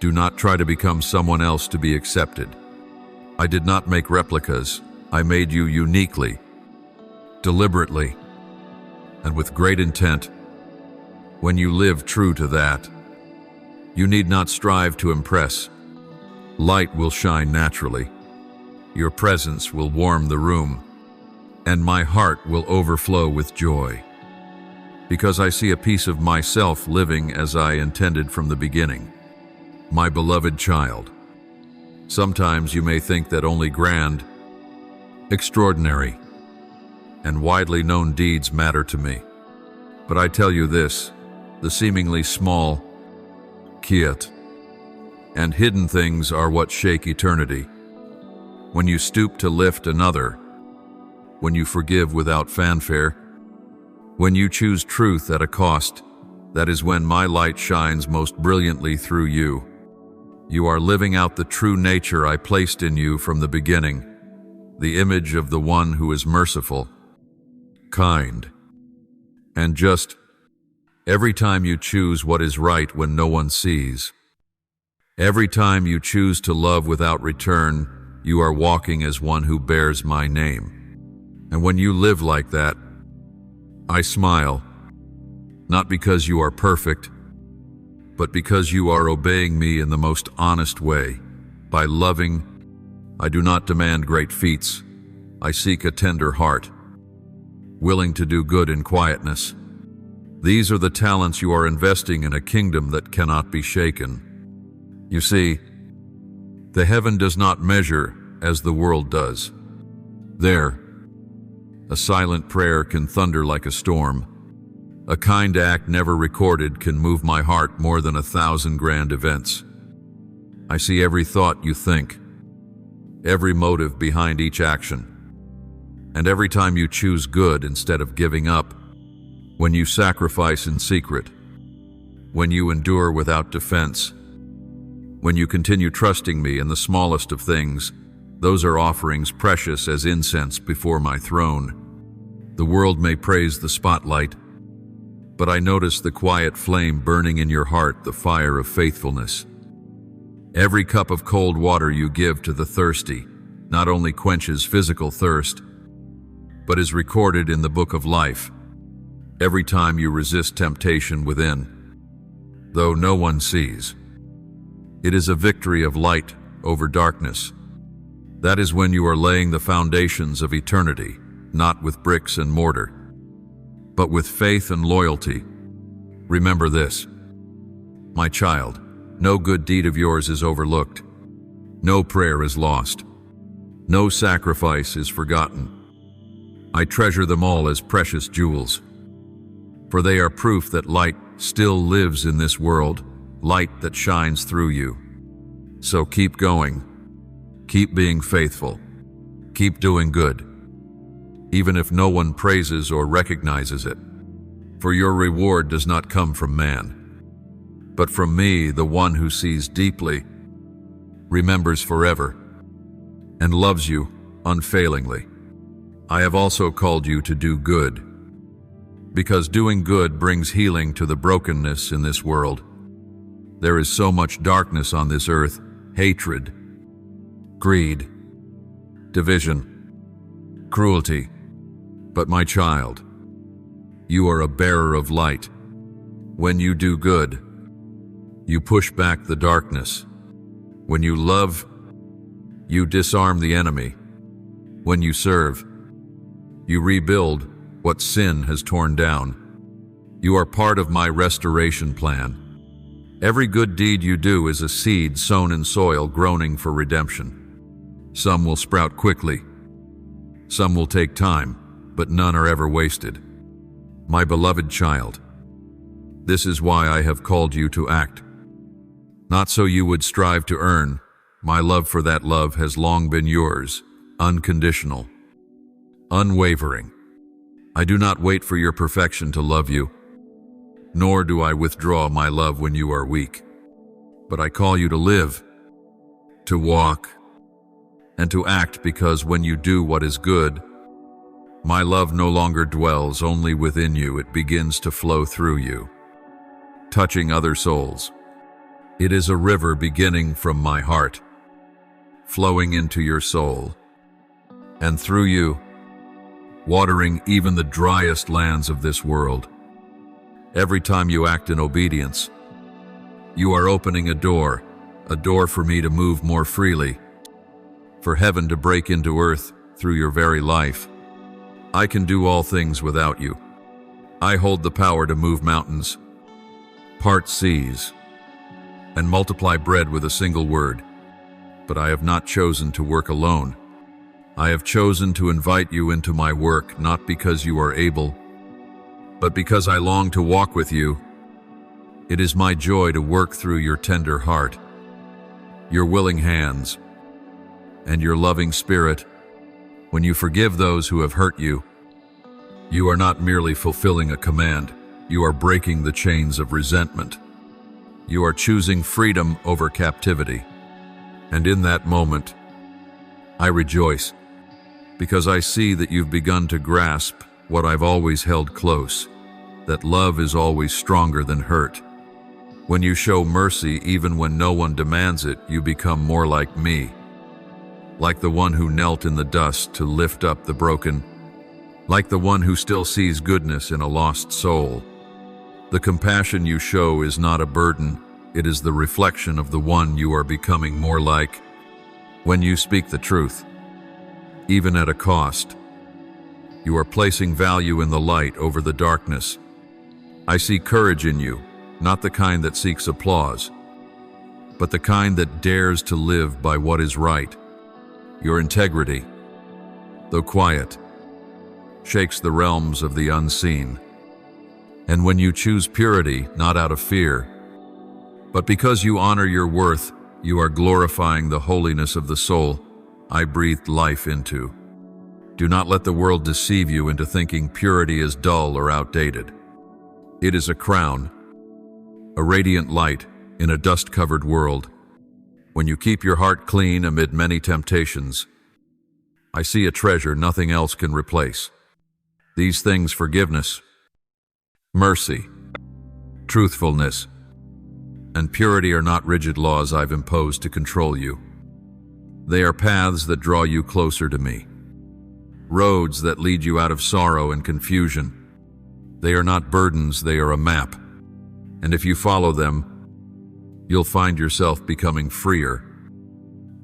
Do not try to become someone else to be accepted. I did not make replicas. I made you uniquely, deliberately, and with great intent. When you live true to that, you need not strive to impress. Light will shine naturally. Your presence will warm the room, and my heart will overflow with joy, because I see a piece of myself living as I intended from the beginning. My beloved child, sometimes you may think that only grand, extraordinary, and widely known deeds matter to me. But I tell you this, the seemingly small, quiet, and hidden things are what shake eternity. When you stoop to lift another, when you forgive without fanfare, when you choose truth at a cost, that is when my light shines most brilliantly through you. You are living out the true nature I placed in you from the beginning, the image of the one who is merciful, kind, and just. Every time you choose what is right when no one sees, every time you choose to love without return, you are walking as one who bears my name. And when you live like that, I smile, not because you are perfect, but because you are obeying me in the most honest way. By loving, I do not demand great feats. I seek a tender heart, willing to do good in quietness. These are the talents you are investing in a kingdom that cannot be shaken. You see, the heaven does not measure as the world does. There, a silent prayer can thunder like a storm. A kind act never recorded can move my heart more than 1,000 grand events. I see every thought you think, every motive behind each action. And every time you choose good instead of giving up, when you sacrifice in secret, when you endure without defense, when you continue trusting me in the smallest of things, those are offerings precious as incense before my throne. The world may praise the spotlight, but I notice the quiet flame burning in your heart, the fire of faithfulness. Every cup of cold water you give to the thirsty not only quenches physical thirst, but is recorded in the book of life. Every time you resist temptation within, though no one sees, it is a victory of light over darkness. That is when you are laying the foundations of eternity, not with bricks and mortar, but with faith and loyalty. Remember this, my child, no good deed of yours is overlooked. No prayer is lost. No sacrifice is forgotten. I treasure them all as precious jewels, for they are proof that light still lives in this world, light that shines through you. So keep going. Keep being faithful. Keep doing good, even if no one praises or recognizes it. For your reward does not come from man, but from me, the one who sees deeply, remembers forever, and loves you unfailingly. I have also called you to do good, because doing good brings healing to the brokenness in this world. There is so much darkness on this earth, hatred, greed, division, cruelty. But my child, you are a bearer of light. When you do good, you push back the darkness. When you love, you disarm the enemy. When you serve, you rebuild what sin has torn down. You are part of my restoration plan. Every good deed you do is a seed sown in soil groaning for redemption. Some will sprout quickly. Some will take time, but none are ever wasted. My beloved child, this is why I have called you to act. Not so you would strive to earn. My love for that love has long been yours, unconditional, unwavering. I do not wait for your perfection to love you, nor do I withdraw my love when you are weak. But I call you to live, to walk, and to act, because when you do what is good, my love no longer dwells only within you, it begins to flow through you, touching other souls. It is a river beginning from my heart, flowing into your soul, and through you, watering even the driest lands of this world. Every time you act in obedience, you are opening a door for me to move more freely, for heaven to break into earth through your very life. I can do all things without you. I hold the power to move mountains, part seas, and multiply bread with a single word. But I have not chosen to work alone. I have chosen to invite you into my work, not because you are able, but because I long to walk with you. It is my joy to work through your tender heart, your willing hands, and your loving spirit. When you forgive those who have hurt you, you are not merely fulfilling a command, you are breaking the chains of resentment. You are choosing freedom over captivity. And in that moment, I rejoice, because I see that you've begun to grasp what I've always held close, that love is always stronger than hurt. When you show mercy even when no one demands it, you become more like me, like the one who knelt in the dust to lift up the broken, like the one who still sees goodness in a lost soul. The compassion you show is not a burden, it is the reflection of the one you are becoming more like. When you speak the truth, even at a cost, you are placing value in the light over the darkness. I see courage in you, not the kind that seeks applause, but the kind that dares to live by what is right. Your integrity, though quiet, shakes the realms of the unseen. And when you choose purity, not out of fear, but because you honor your worth, you are glorifying the holiness of the soul I breathed life into. Do not let the world deceive you into thinking purity is dull or outdated. It is a crown, a radiant light in a dust-covered world. When you keep your heart clean amid many temptations, I see a treasure nothing else can replace. These things: forgiveness, mercy, truthfulness, and purity are not rigid laws I've imposed to control you. They are paths that draw you closer to me, roads that lead you out of sorrow and confusion. They are not burdens, they are a map. And if you follow them, you'll find yourself becoming freer,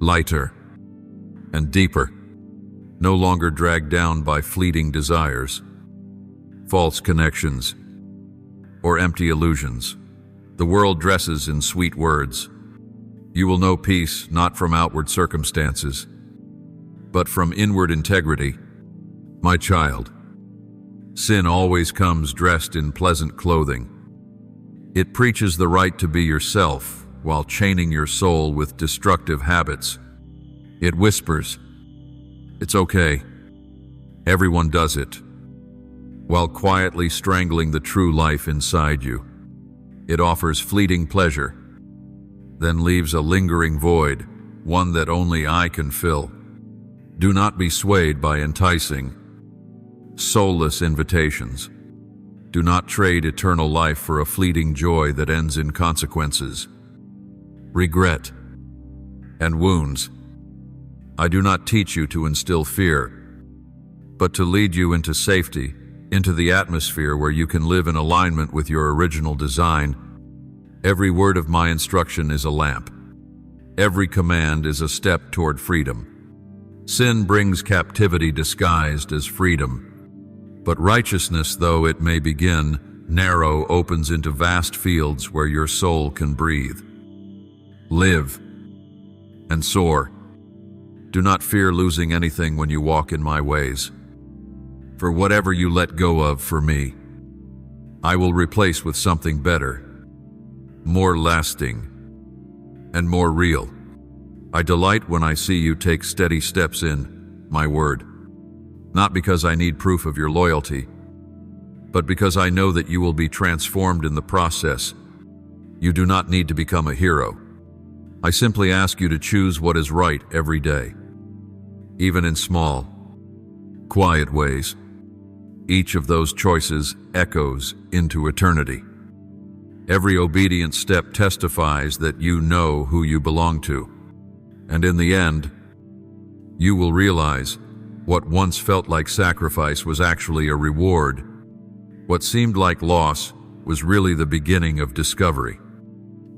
lighter, and deeper, no longer dragged down by fleeting desires, false connections, or empty illusions. The world dresses in sweet words. You will know peace not from outward circumstances, but from inward integrity. My child, sin always comes dressed in pleasant clothing. It preaches the right to be yourself while chaining your soul with destructive habits. It whispers, "It's okay. Everyone does it," while quietly strangling the true life inside you. It offers fleeting pleasure, then leaves a lingering void, one that only I can fill. Do not be swayed by enticing, soulless invitations. Do not trade eternal life for a fleeting joy that ends in consequences, regret, and wounds. I do not teach you to instill fear, but to lead you into safety, into the atmosphere where you can live in alignment with your original design. Every word of my instruction is a lamp. Every command is a step toward freedom. Sin brings captivity disguised as freedom. But righteousness, though it may begin narrow, opens into vast fields where your soul can breathe, live, and soar. Do not fear losing anything when you walk in my ways. For whatever you let go of for me, I will replace with something better, more lasting, and more real. I delight when I see you take steady steps in my word, not because I need proof of your loyalty, but because I know that you will be transformed in the process. You do not need to become a hero. I simply ask you to choose what is right every day, even in small, quiet ways. Each of those choices echoes into eternity. Every obedient step testifies that you know who you belong to. And in the end, you will realize what once felt like sacrifice was actually a reward. What seemed like loss was really the beginning of discovery.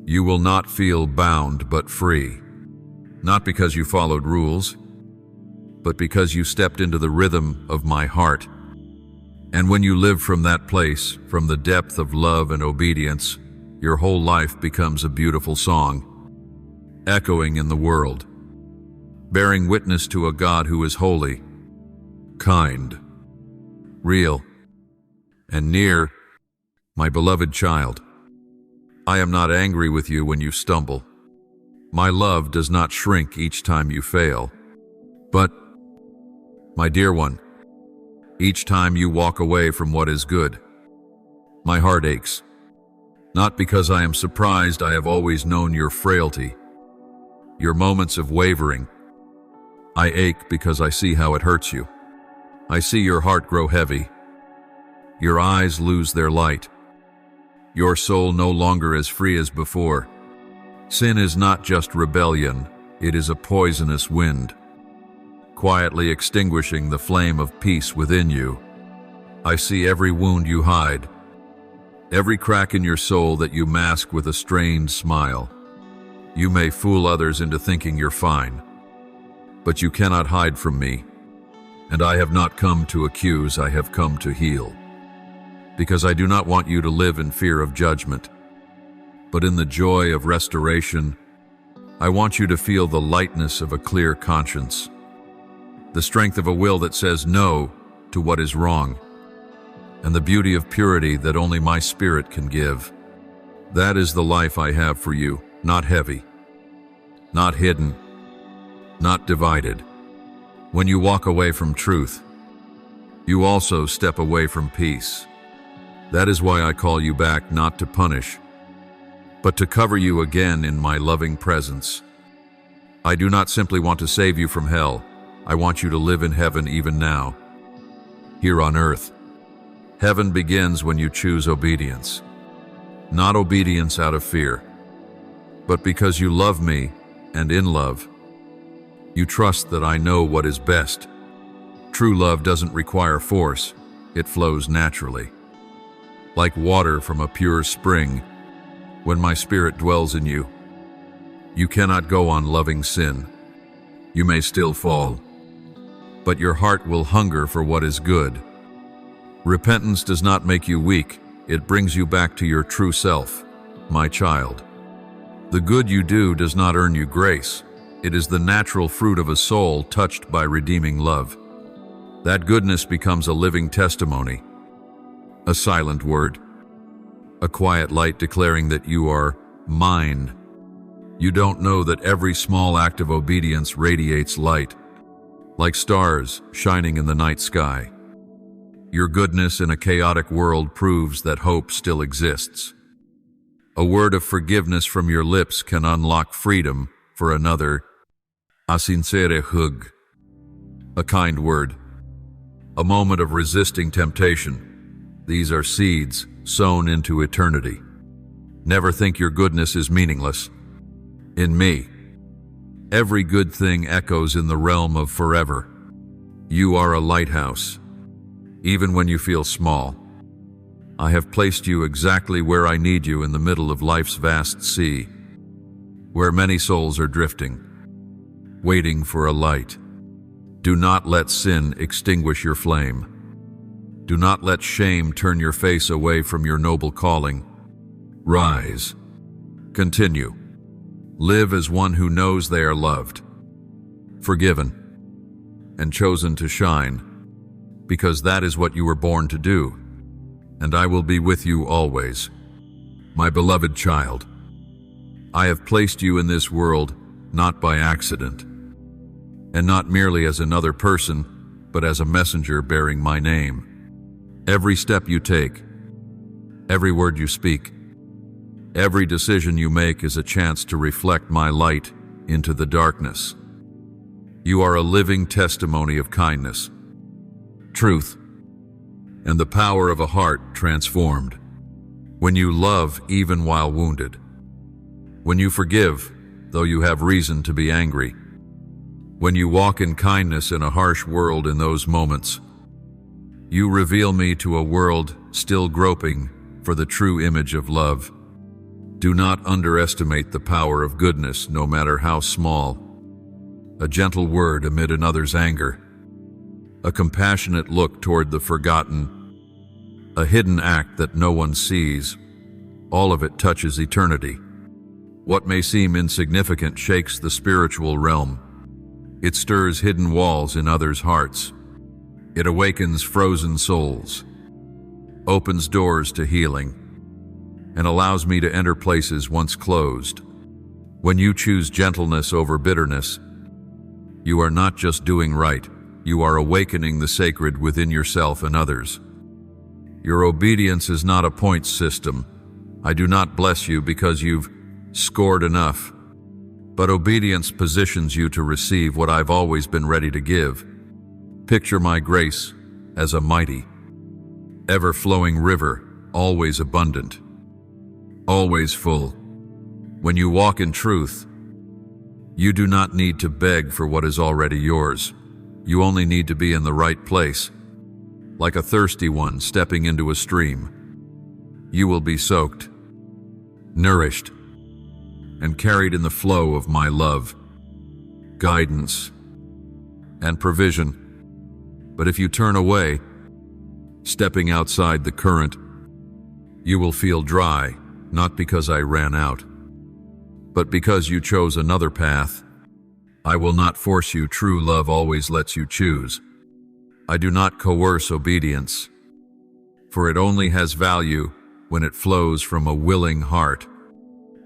You will not feel bound but free, not because you followed rules, but because you stepped into the rhythm of my heart. And when you live from that place, from the depth of love and obedience, your whole life becomes a beautiful song, echoing in the world, bearing witness to a God who is holy, kind, real, and near. My beloved child, I am not angry with you when you stumble. My love does not shrink each time you fail. But, my dear one, each time you walk away from what is good, my heart aches. Not because I am surprised, I have always known your frailty, your moments of wavering. I ache because I see how it hurts you. I see your heart grow heavy, your eyes lose their light, your soul no longer as free as before. Sin is not just rebellion, it is a poisonous wind, quietly extinguishing the flame of peace within you. I see every wound you hide, every crack in your soul that you mask with a strained smile. You may fool others into thinking you're fine, but you cannot hide from me. And I have not come to accuse, I have come to heal. Because I do not want you to live in fear of judgment, but in the joy of restoration. I want you to feel the lightness of a clear conscience, the strength of a will that says no to what is wrong, and the beauty of purity that only my spirit can give. That is the life I have for you, not heavy, not hidden, not divided, When you walk away from truth, you also step away from peace. That is why I call you back, not to punish, but to cover you again in my loving presence. I do not simply want to save you from hell. I want you to live in heaven even now, here on earth. Heaven begins when you choose obedience. Not obedience out of fear, but because you love me, and in love, you trust that I know what is best. True love doesn't require force, it flows naturally. Like water from a pure spring, when my spirit dwells in you, you cannot go on loving sin. You may still fall, but your heart will hunger for what is good. Repentance does not make you weak, it brings you back to your true self, my child. The good you do does not earn you grace. It is the natural fruit of a soul touched by redeeming love. That goodness becomes a living testimony, a silent word, a quiet light declaring that you are mine. You don't know that every small act of obedience radiates light, like stars shining in the night sky. Your goodness in a chaotic world proves that hope still exists. A word of forgiveness from your lips can unlock freedom for another. A sincere hug, a kind word, a moment of resisting temptation. These are seeds sown into eternity. Never think your goodness is meaningless. In me, every good thing echoes in the realm of forever. You are a lighthouse, even when you feel small. I have placed you exactly where I need you in the middle of life's vast sea, where many souls are drifting, waiting for a light. Do not let sin extinguish your flame. Do not let shame turn your face away from your noble calling. Rise. Continue. Live as one who knows they are loved, forgiven, and chosen to shine, because that is what you were born to do. And I will be with you always. My beloved child, I have placed you in this world not by accident, and not merely as another person, but as a messenger bearing my name. Every step you take, every word you speak, every decision you make is a chance to reflect my light into the darkness. You are a living testimony of kindness, truth, and the power of a heart transformed. When you love even while wounded, when you forgive though you have reason to be angry, when you walk in kindness in a harsh world, in those moments, you reveal me to a world still groping for the true image of love. Do not underestimate the power of goodness, no matter how small. A gentle word amid another's anger, a compassionate look toward the forgotten, a hidden act that no one sees, all of it touches eternity. What may seem insignificant shakes the spiritual realm. It stirs hidden walls in others' hearts. It awakens frozen souls, opens doors to healing, and allows me to enter places once closed. When you choose gentleness over bitterness, you are not just doing right, you are awakening the sacred within yourself and others. Your obedience is not a points system. I do not bless you because you've scored enough, but obedience positions you to receive what I've always been ready to give. Picture my grace as a mighty, ever-flowing river, always abundant, always full. When you walk in truth, you do not need to beg for what is already yours. You only need to be in the right place. Like a thirsty one stepping into a stream, you will be soaked, nourished, and carried in the flow of my love, guidance, and provision. But if you turn away, stepping outside the current, you will feel dry, not because I ran out, but because you chose another path. I will not force you. True love always lets you choose. I do not coerce obedience, for it only has value when it flows from a willing heart.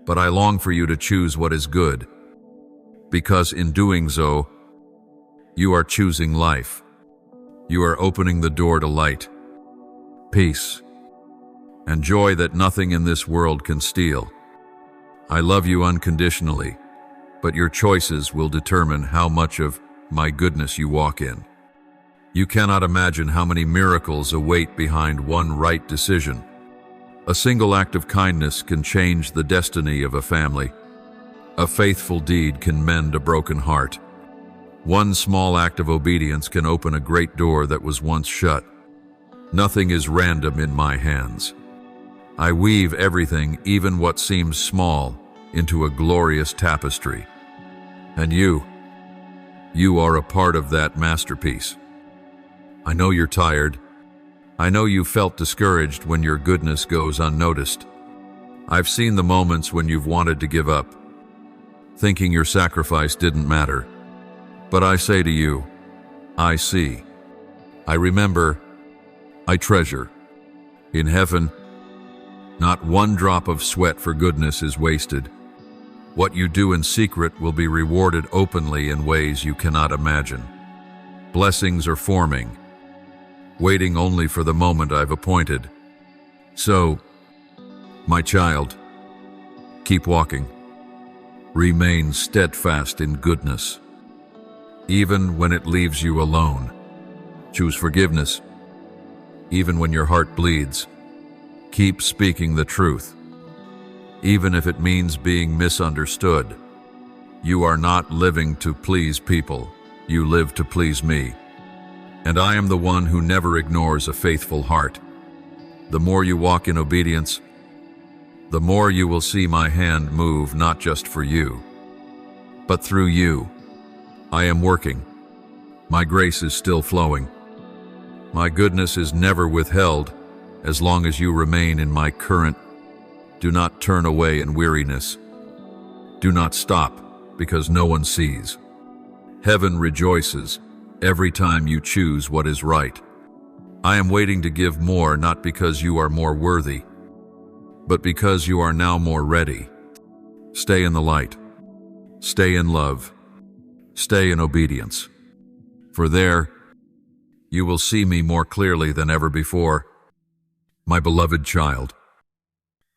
But I long for you to choose what is good, because in doing so, You are choosing life. You are opening the door to light, peace, and joy that nothing in this world can steal. I love you unconditionally, but your choices will determine how much of my goodness you walk in. You cannot imagine how many miracles await behind one right decision. A single act of kindness can change the destiny of a family. A faithful deed can mend a broken heart. One small act of obedience can open a great door that was once shut. Nothing is random in my hands. I weave everything, even what seems small, into a glorious tapestry. And you are a part of that masterpiece. I know you're tired. I know you felt discouraged when your goodness goes unnoticed. I've seen the moments when you've wanted to give up, thinking your sacrifice didn't matter. But I say to you, I see, I remember, I treasure. In heaven, not one drop of sweat for goodness is wasted. What you do in secret will be rewarded openly in ways you cannot imagine. Blessings are forming, waiting only for the moment I've appointed. So, my child, keep walking. Remain steadfast in goodness. Even when it leaves you alone, choose forgiveness. Even when your heart bleeds, keep speaking the truth. Even if it means being misunderstood. You are not living to please people, you live to please me. And I am the one who never ignores a faithful heart. The more you walk in obedience, the more you will see my hand move not just for you, but through you. I am working. My grace is still flowing. My goodness is never withheld as long as you remain in my current. Do not turn away in weariness. Do not stop because no one sees. Heaven rejoices every time you choose what is right. I am waiting to give more, not because you are more worthy, but because you are now more ready. Stay in the light. Stay in love. Stay in obedience. For there, you will see me more clearly than ever before. My beloved child,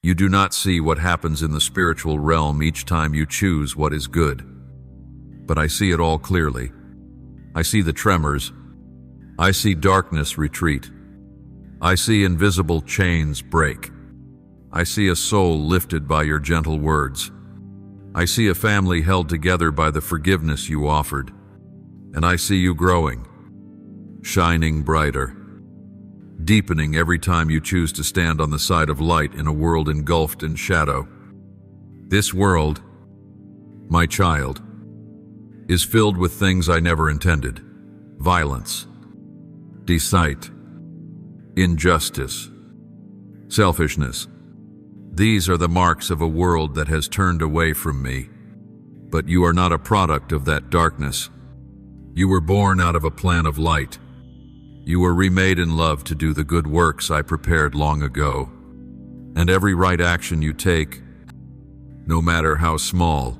you do not see what happens in the spiritual realm each time you choose what is good. But I see it all clearly. I see the tremors. I see darkness retreat. I see invisible chains break. I see a soul lifted by your gentle words. I see a family held together by the forgiveness you offered. And I see you growing, shining brighter, deepening every time you choose to stand on the side of light in a world engulfed in shadow. This world, my child, is filled with things I never intended. Violence, deceit, injustice, selfishness. These are the marks of a world that has turned away from me. But you are not a product of that darkness. You were born out of a plan of light. You were remade in love to do the good works I prepared long ago. And every right action you take, no matter how small,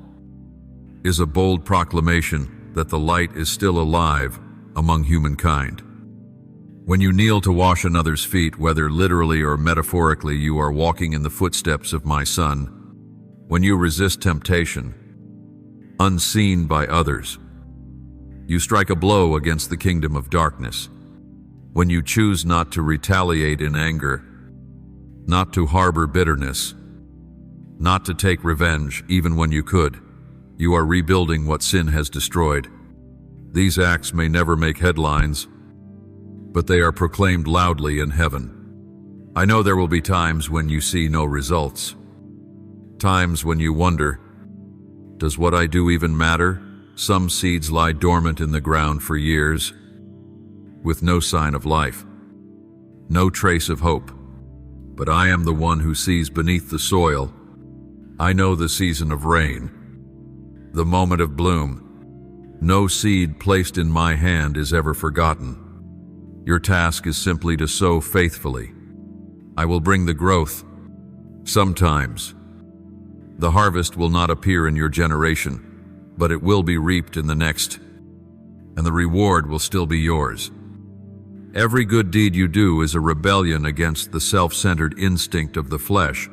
is a bold proclamation that the light is still alive among humankind. When you kneel to wash another's feet, whether literally or metaphorically, you are walking in the footsteps of my Son. When you resist temptation, unseen by others, you strike a blow against the kingdom of darkness. When you choose not to retaliate in anger, not to harbor bitterness, not to take revenge even when you could, you are rebuilding what sin has destroyed. These acts may never make headlines, but they are proclaimed loudly in heaven. I know there will be times when you see no results. Times when you wonder, does what I do even matter? Some seeds lie dormant in the ground for years, with no sign of life, no trace of hope. But I am the one who sees beneath the soil. I know the season of rain, the moment of bloom. No seed placed in my hand is ever forgotten. Your task is simply to sow faithfully. I will bring the growth. Sometimes, the harvest will not appear in your generation, but it will be reaped in the next. and the reward will still be yours. Every good deed you do is a rebellion against the self-centered instinct of the flesh.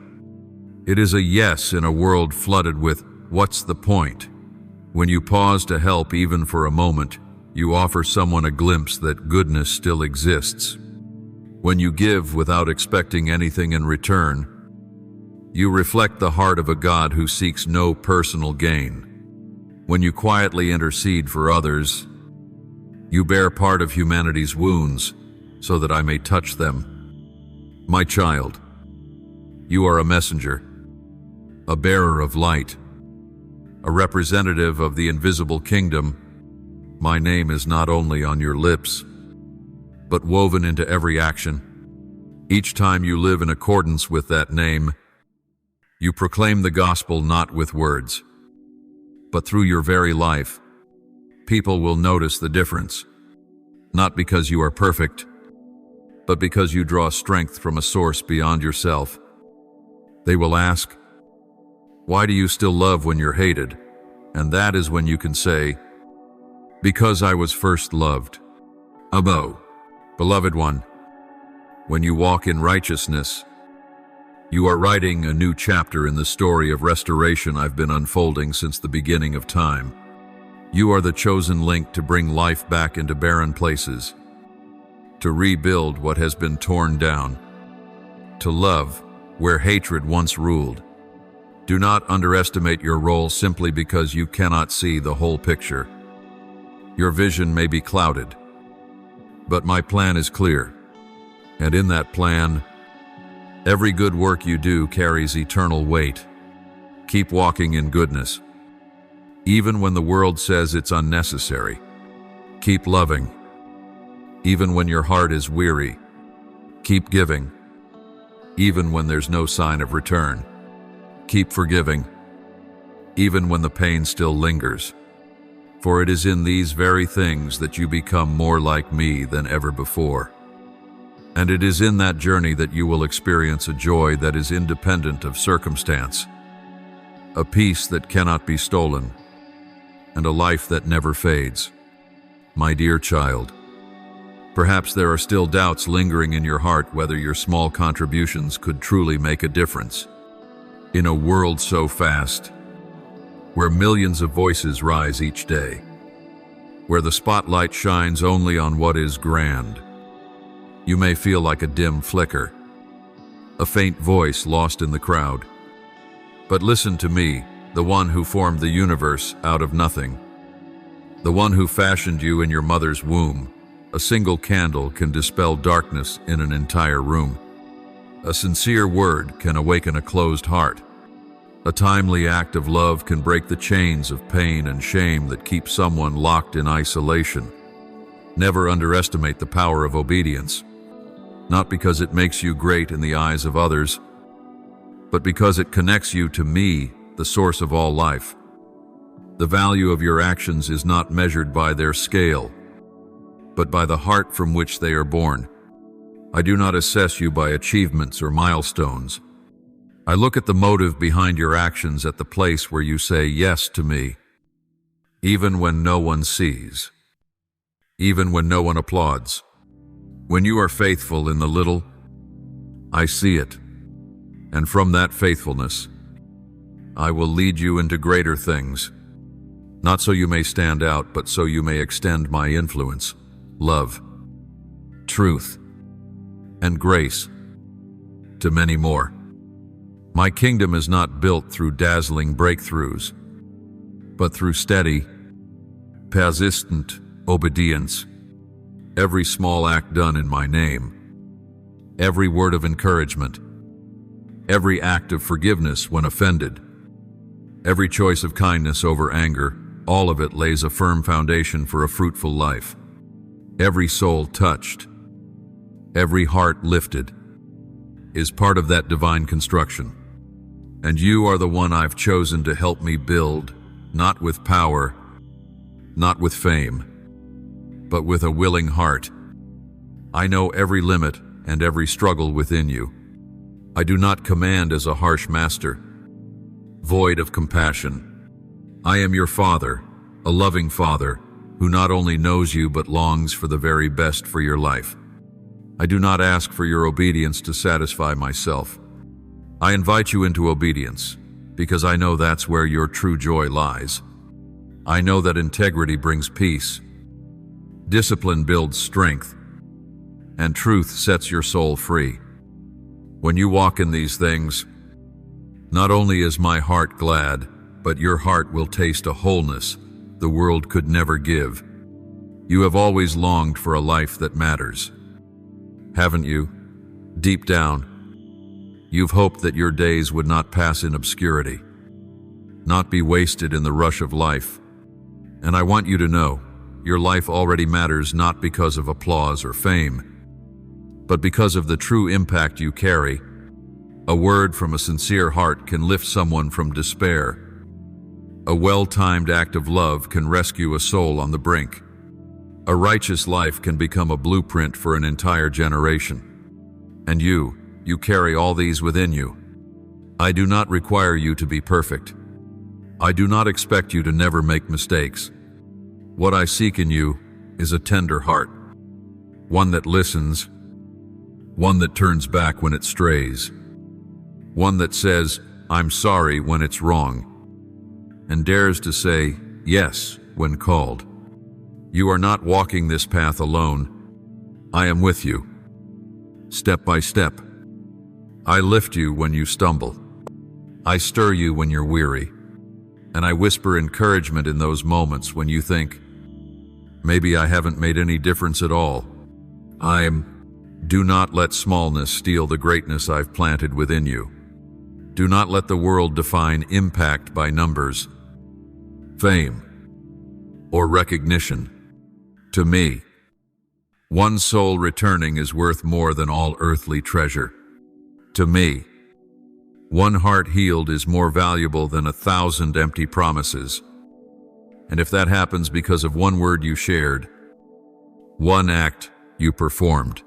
It is a yes in a world flooded with, "What's the point?" When you pause to help even for a moment, you offer someone a glimpse that goodness still exists. When you give without expecting anything in return, you reflect the heart of a God who seeks no personal gain. When you quietly intercede for others, you bear part of humanity's wounds so that I may touch them. My child, you are a messenger, a bearer of light, a representative of the invisible kingdom. My name is not only on your lips, but woven into every action. Each time you live in accordance with that name, you proclaim the gospel not with words, but through your very life. People will notice the difference, not because you are perfect, but because you draw strength from a source beyond yourself. They will ask, "Why do you still love when you're hated?" And that is when you can say, "Because I was first loved." Abo, beloved one, when you walk in righteousness, you are writing a new chapter in the story of restoration I've been unfolding since the beginning of time. You are the chosen link to bring life back into barren places, to rebuild what has been torn down, to love where hatred once ruled. Do not underestimate your role simply because you cannot see the whole picture. Your vision may be clouded, but my plan is clear. And in that plan, every good work you do carries eternal weight. Keep walking in goodness. Even when the world says it's unnecessary, keep loving. Even when your heart is weary, keep giving. Even when there's no sign of return, keep forgiving. Even when the pain still lingers. For it is in these very things that you become more like me than ever before. And it is in that journey that you will experience a joy that is independent of circumstance, a peace that cannot be stolen, and a life that never fades. My dear child, perhaps there are still doubts lingering in your heart whether your small contributions could truly make a difference. In a world so fast, where millions of voices rise each day, where the spotlight shines only on what is grand, you may feel like a dim flicker, a faint voice lost in the crowd. But listen to me, the one who formed the universe out of nothing, the one who fashioned you in your mother's womb. A single candle can dispel darkness in an entire room. A sincere word can awaken a closed heart. A timely act of love can break the chains of pain and shame that keep someone locked in isolation. Never underestimate the power of obedience, not because it makes you great in the eyes of others, but because it connects you to me, the source of all life. The value of your actions is not measured by their scale, but by the heart from which they are born. I do not assess you by achievements or milestones. I look at the motive behind your actions, at the place where you say yes to me, even when no one sees, even when no one applauds. When you are faithful in the little, I see it, and from that faithfulness, I will lead you into greater things, not so you may stand out, but so you may extend my influence, love, truth, and grace to many more. My kingdom is not built through dazzling breakthroughs, but through steady, persistent obedience. Every small act done in my name, every word of encouragement, every act of forgiveness when offended, every choice of kindness over anger, all of it lays a firm foundation for a fruitful life. Every soul touched, every heart lifted, is part of that divine construction. And you are the one I've chosen to help me build, not with power, not with fame, but with a willing heart. I know every limit and every struggle within you. I do not command as a harsh master, void of compassion. I am your father, a loving father, who not only knows you but longs for the very best for your life. I do not ask for your obedience to satisfy myself. I invite you into obedience, because I know that's where your true joy lies. I know that integrity brings peace, discipline builds strength, and truth sets your soul free. When you walk in these things, not only is my heart glad, but your heart will taste a wholeness the world could never give. You have always longed for a life that matters, haven't you? Deep down, you've hoped that your days would not pass in obscurity, not be wasted in the rush of life. And I want you to know, your life already matters not because of applause or fame, but because of the true impact you carry. A word from a sincere heart can lift someone from despair. A well-timed act of love can rescue a soul on the brink. A righteous life can become a blueprint for an entire generation. And you carry all these within you. I do not require you to be perfect. I do not expect you to never make mistakes. What I seek in you is a tender heart, one that listens, one that turns back when it strays, one that says, "I'm sorry" when it's wrong, and dares to say yes when called. You are not walking this path alone. I am with you, step by step. I lift you when you stumble. I stir you when you're weary, and I whisper encouragement in those moments when you think, maybe I haven't made any difference at all. Do not let smallness steal the greatness I've planted within you. Do not let the world define impact by numbers, fame, or recognition. To me, one soul returning is worth more than all earthly treasure. To me, one heart healed is more valuable than 1,000 empty promises. And if that happens because of one word you shared, one act you performed,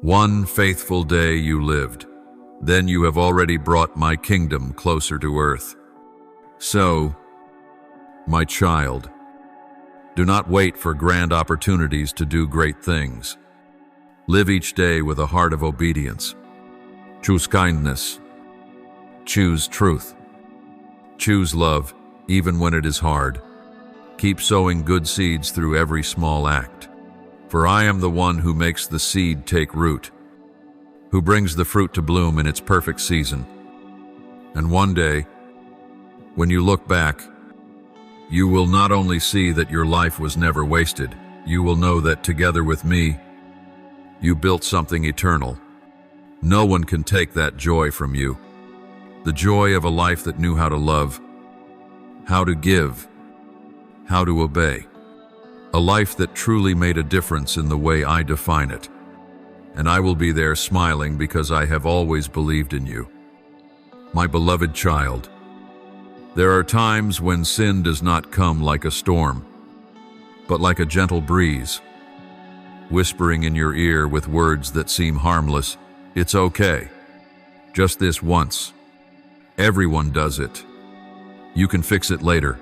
one faithful day you lived, then you have already brought my kingdom closer to earth. So, my child, do not wait for grand opportunities to do great things. Live each day with a heart of obedience. Choose kindness. Choose truth. Choose love, even when it is hard. Keep sowing good seeds through every small act. For I am the one who makes the seed take root, who brings the fruit to bloom in its perfect season. And one day, when you look back, you will not only see that your life was never wasted, you will know that together with me, you built something eternal. No one can take that joy from you. The joy of a life that knew how to love, how to give, how to obey. A life that truly made a difference in the way I define it. And I will be there smiling because I have always believed in you. My beloved child, there are times when sin does not come like a storm, but like a gentle breeze, whispering in your ear with words that seem harmless. It's okay. Just this once. Everyone does it. You can fix it later.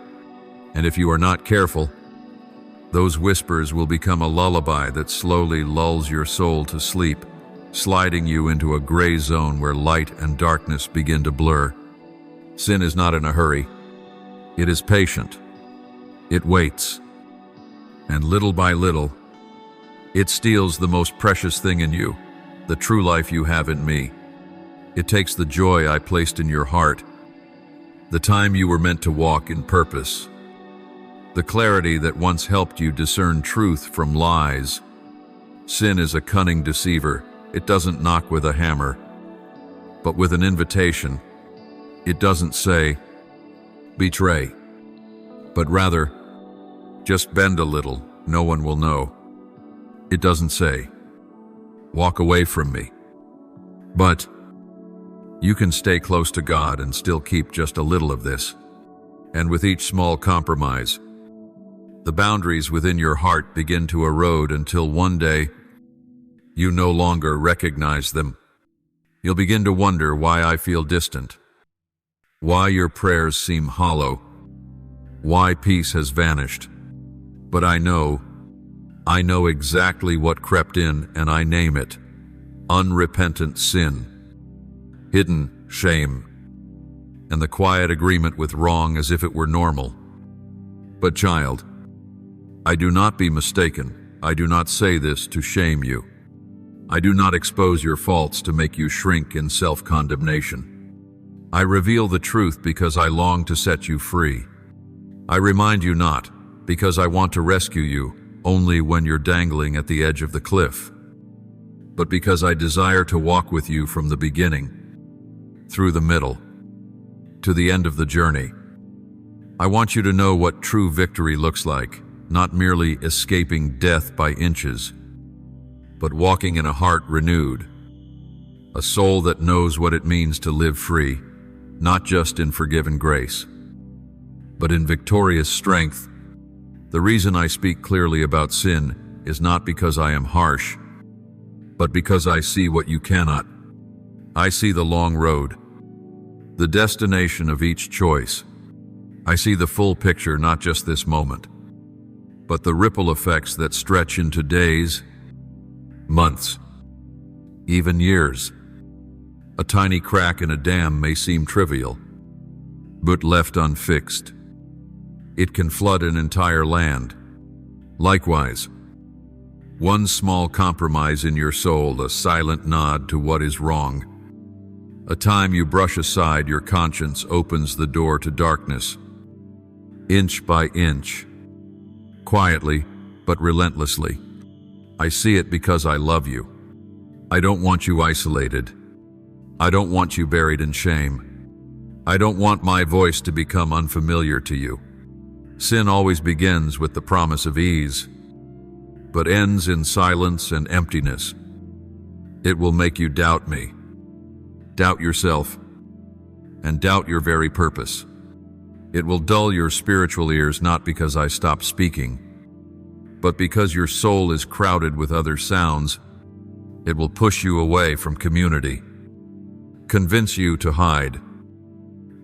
And if you are not careful, those whispers will become a lullaby that slowly lulls your soul to sleep, sliding you into a gray zone where light and darkness begin to blur. Sin is not in a hurry. It is patient. It waits. And little by little, it steals the most precious thing in you, the true life you have in me. It takes the joy I placed in your heart, the time you were meant to walk in purpose, the clarity that once helped you discern truth from lies. Sin is a cunning deceiver. It doesn't knock with a hammer, but with an invitation. It doesn't say, betray, but rather, just bend a little, no one will know. It doesn't say, walk away from me, but you can stay close to God and still keep just a little of this. And with each small compromise, the boundaries within your heart begin to erode until one day you no longer recognize them. You'll begin to wonder why I feel distant, why your prayers seem hollow, why peace has vanished. But I know exactly what crept in, and I name it unrepentant sin, hidden shame, and the quiet agreement with wrong as if it were normal. But child, I do not be mistaken. I do not say this to shame you. I do not expose your faults to make you shrink in self-condemnation. I reveal the truth because I long to set you free. I remind you not because I want to rescue you only when you're dangling at the edge of the cliff, but because I desire to walk with you from the beginning, through the middle, to the end of the journey. I want you to know what true victory looks like, not merely escaping death by inches, but walking in a heart renewed, a soul that knows what it means to live free, not just in forgiven grace, but in victorious strength. The reason I speak clearly about sin is not because I am harsh, but because I see what you cannot. I see the long road, the destination of each choice. I see the full picture, not just this moment, but the ripple effects that stretch into days, months, even years. A tiny crack in a dam may seem trivial, but left unfixed, it can flood an entire land. Likewise, one small compromise in your soul, a silent nod to what is wrong, a time you brush aside your conscience, opens the door to darkness. Inch by inch, quietly but relentlessly. I see it because I love you. I don't want you isolated. I don't want you buried in shame. I don't want my voice to become unfamiliar to you. Sin always begins with the promise of ease, but ends in silence and emptiness. It will make you doubt me, doubt yourself, and doubt your very purpose. It will dull your spiritual ears, not because I stop speaking, but because your soul is crowded with other sounds. It will push you away from community, convince you to hide,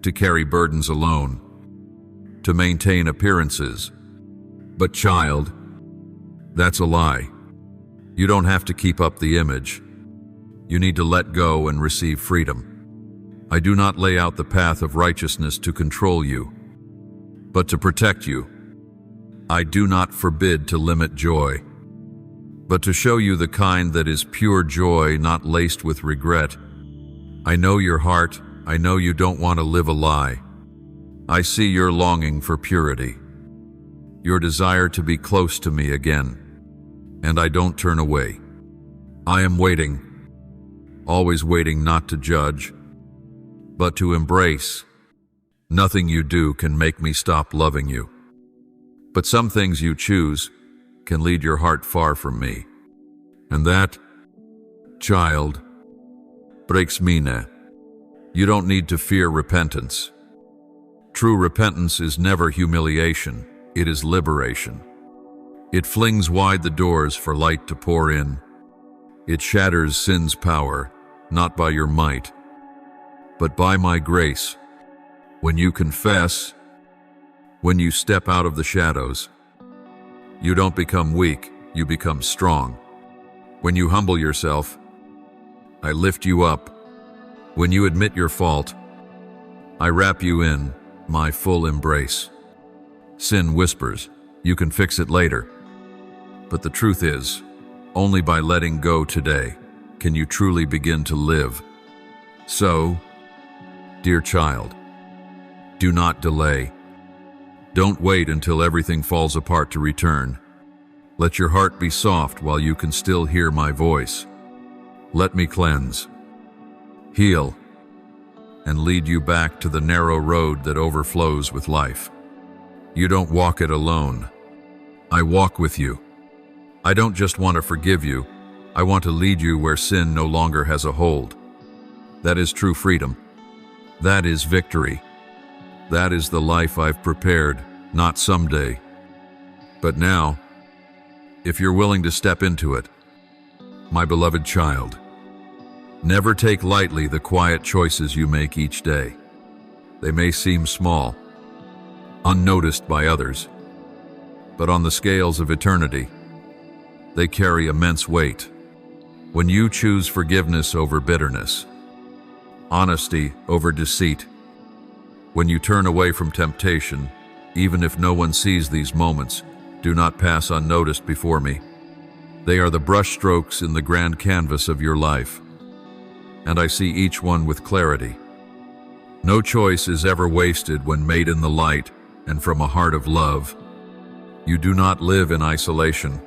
to carry burdens alone, to maintain appearances. But child, that's a lie. You don't have to keep up the image. You need to let go and receive freedom. I do not lay out the path of righteousness to control you, but to protect you. I do not forbid to limit joy, but to show you the kind that is pure joy, not laced with regret. I know your heart. I know you don't want to live a lie. I see your longing for purity, your desire to be close to me again, and I don't turn away. I am waiting, always waiting, not to judge, but to embrace. Nothing you do can make me stop loving you, but some things you choose can lead your heart far from me, and that, child, breaks me now. You don't need to fear repentance. True repentance is never humiliation, it is liberation. It flings wide the doors for light to pour in. It shatters sin's power, not by your might, but by my grace. When you confess, when you step out of the shadows, you don't become weak, you become strong. When you humble yourself, I lift you up. When you admit your fault, I wrap you in my full embrace. Sin whispers, you can fix it later. But the truth is, only by letting go today can you truly begin to live. So, dear child, do not delay. Don't wait until everything falls apart to return. Let your heart be soft while you can still hear my voice. Let me cleanse, heal, and lead you back to the narrow road that overflows with life. You don't walk it alone. I walk with you. I don't just want to forgive you. I want to lead you where sin no longer has a hold. That is true freedom. That is victory. That is the life I've prepared, not someday, but now, if you're willing to step into it. My beloved child, never take lightly the quiet choices you make each day. They may seem small, unnoticed by others, but on the scales of eternity, they carry immense weight. When you choose forgiveness over bitterness, honesty over deceit, when you turn away from temptation, even if no one sees these moments, do not pass unnoticed before me. They are the brushstrokes in the grand canvas of your life, and I see each one with clarity. No choice is ever wasted when made in the light and from a heart of love. You do not live in isolation.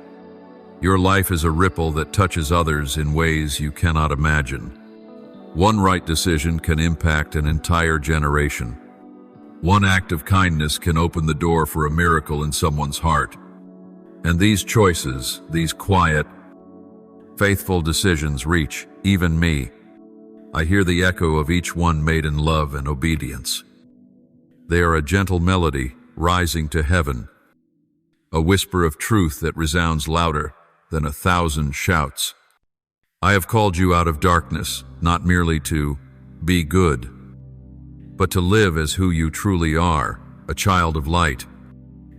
Your life is a ripple that touches others in ways you cannot imagine. One right decision can impact an entire generation. One act of kindness can open the door for a miracle in someone's heart. And these choices, these quiet, faithful decisions reach even me. I hear the echo of each one made in love and obedience. They are a gentle melody rising to heaven, a whisper of truth that resounds louder than 1,000 shouts. I have called you out of darkness, not merely to be good, but to live as who you truly are, a child of light.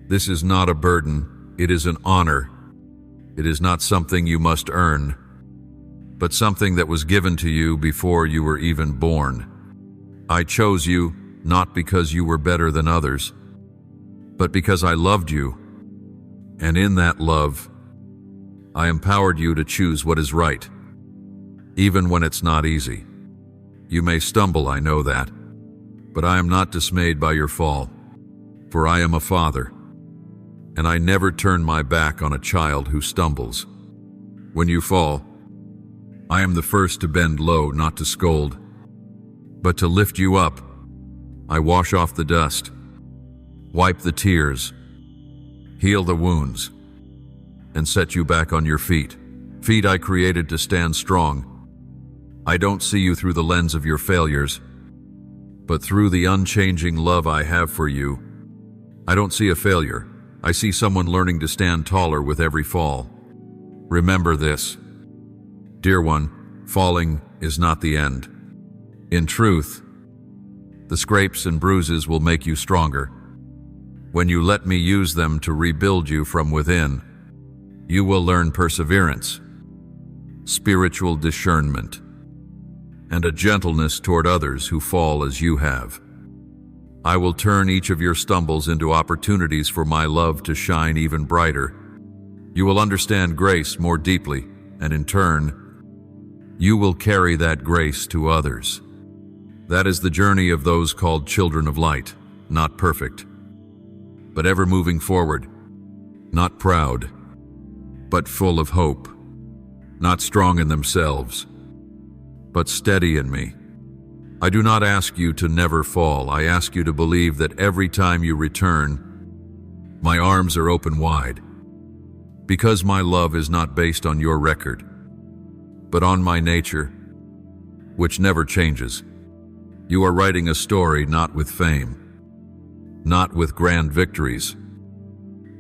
This is not a burden, it is an honor. It is not something you must earn, but something that was given to you before you were even born. I chose you not because you were better than others, but because I loved you, and in that love, I empowered you to choose what is right, even when it's not easy. You may stumble, I know that, but I am not dismayed by your fall, for I am a father, and I never turn my back on a child who stumbles. When you fall, I am the first to bend low, not to scold, but to lift you up. I wash off the dust, wipe the tears, heal the wounds, and set you back on your feet. Feet I created to stand strong. I don't see you through the lens of your failures, but through the unchanging love I have for you. I don't see a failure. I see someone learning to stand taller with every fall. Remember this, dear one, falling is not the end. In truth, the scrapes and bruises will make you stronger. When you let me use them to rebuild you from within, you will learn perseverance, spiritual discernment, and a gentleness toward others who fall as you have. I will turn each of your stumbles into opportunities for my love to shine even brighter. You will understand grace more deeply, and in turn, you will carry that grace to others. That is the journey of those called children of light, not perfect, but ever moving forward, not proud, but full of hope, not strong in themselves, but steady in me. I do not ask you to never fall. I ask you to believe that every time you return, my arms are open wide, because my love is not based on your record, but on my nature, which never changes. You are writing a story not with fame, not with grand victories,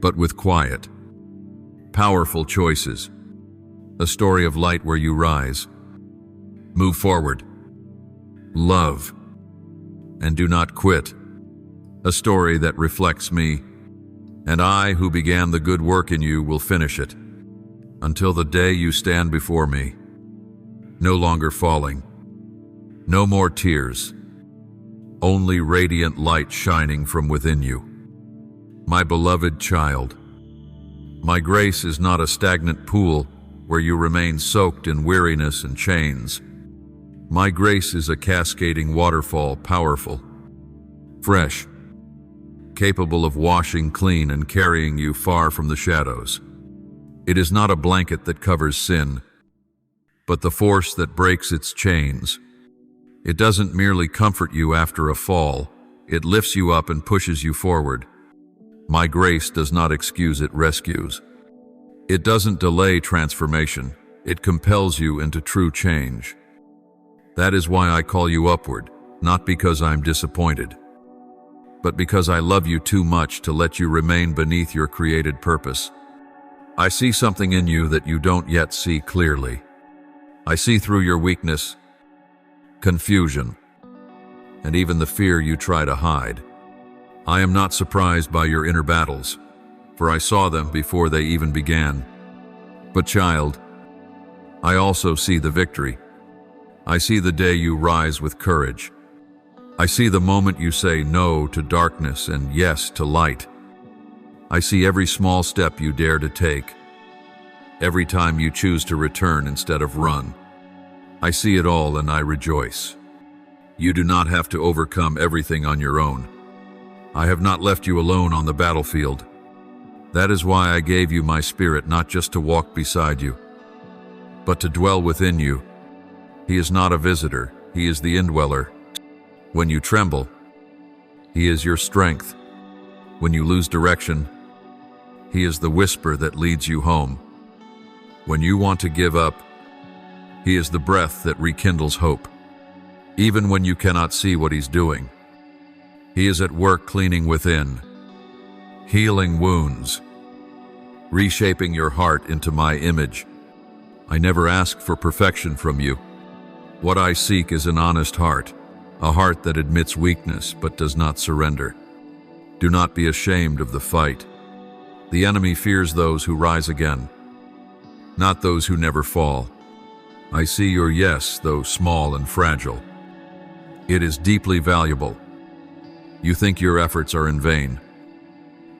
but with quiet, powerful choices. A story of light where you rise, move forward, love, and do not quit. A story that reflects me, and I, who began the good work in you, will finish it, until the day you stand before me, no longer falling, no more tears, only radiant light shining from within you. My beloved child, my grace is not a stagnant pool where you remain soaked in weariness and chains. My grace is a cascading waterfall, powerful, fresh, capable of washing clean and carrying you far from the shadows. It is not a blanket that covers sin, but the force that breaks its chains. It doesn't merely comfort you after a fall, it lifts you up and pushes you forward. My grace does not excuse, it rescues. It doesn't delay transformation, it compels you into true change. That is why I call you upward, not because I'm disappointed, but because I love you too much to let you remain beneath your created purpose. I see something in you that you don't yet see clearly. I see through your weakness, confusion, and even the fear you try to hide. I am not surprised by your inner battles, for I saw them before they even began. But child, I also see the victory. I see the day you rise with courage. I see the moment you say no to darkness and yes to light. I see every small step you dare to take, every time you choose to return instead of run. I see it all and I rejoice. You do not have to overcome everything on your own. I have not left you alone on the battlefield. That is why I gave you my Spirit, not just to walk beside you, but to dwell within you. He is not a visitor, he is the indweller. When you tremble, he is your strength. When you lose direction, he is the whisper that leads you home. When you want to give up, he is the breath that rekindles hope. Even when you cannot see what he's doing, he is at work cleaning within, healing wounds, reshaping your heart into my image. I never ask for perfection from you. What I seek is an honest heart, a heart that admits weakness but does not surrender. Do not be ashamed of the fight. The enemy fears those who rise again, not those who never fall. I see your yes, though small and fragile. It is deeply valuable. You think your efforts are in vain,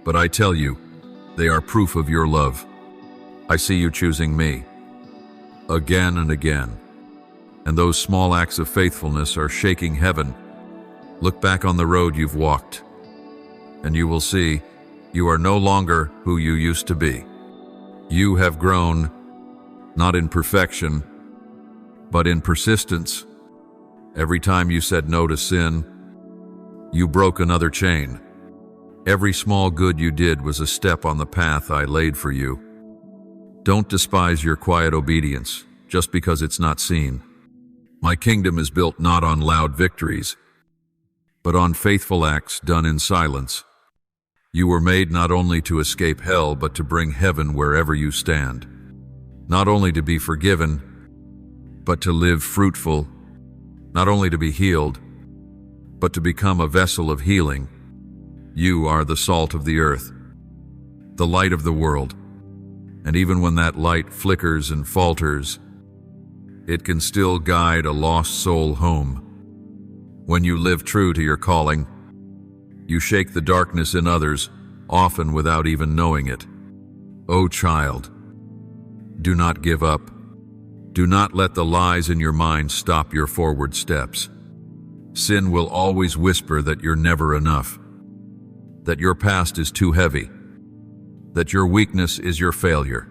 but I tell you, they are proof of your love. I see you choosing me, again and again, and those small acts of faithfulness are shaking heaven. Look back on the road you've walked, and you will see you are no longer who you used to be. You have grown, not in perfection, but in persistence. Every time you said no to sin, you broke another chain. Every small good you did was a step on the path I laid for you. Don't despise your quiet obedience just because it's not seen. My kingdom is built not on loud victories, but on faithful acts done in silence. You were made not only to escape hell, but to bring heaven wherever you stand. Not only to be forgiven, but to live fruitful. Not only to be healed, but to become a vessel of healing. You are the salt of the earth, the light of the world. And even when that light flickers and falters, it can still guide a lost soul home. When you live true to your calling, you shake the darkness in others, often without even knowing it. O child, do not give up. Do not let the lies in your mind stop your forward steps. Sin will always whisper that you're never enough, that your past is too heavy, that your weakness is your failure.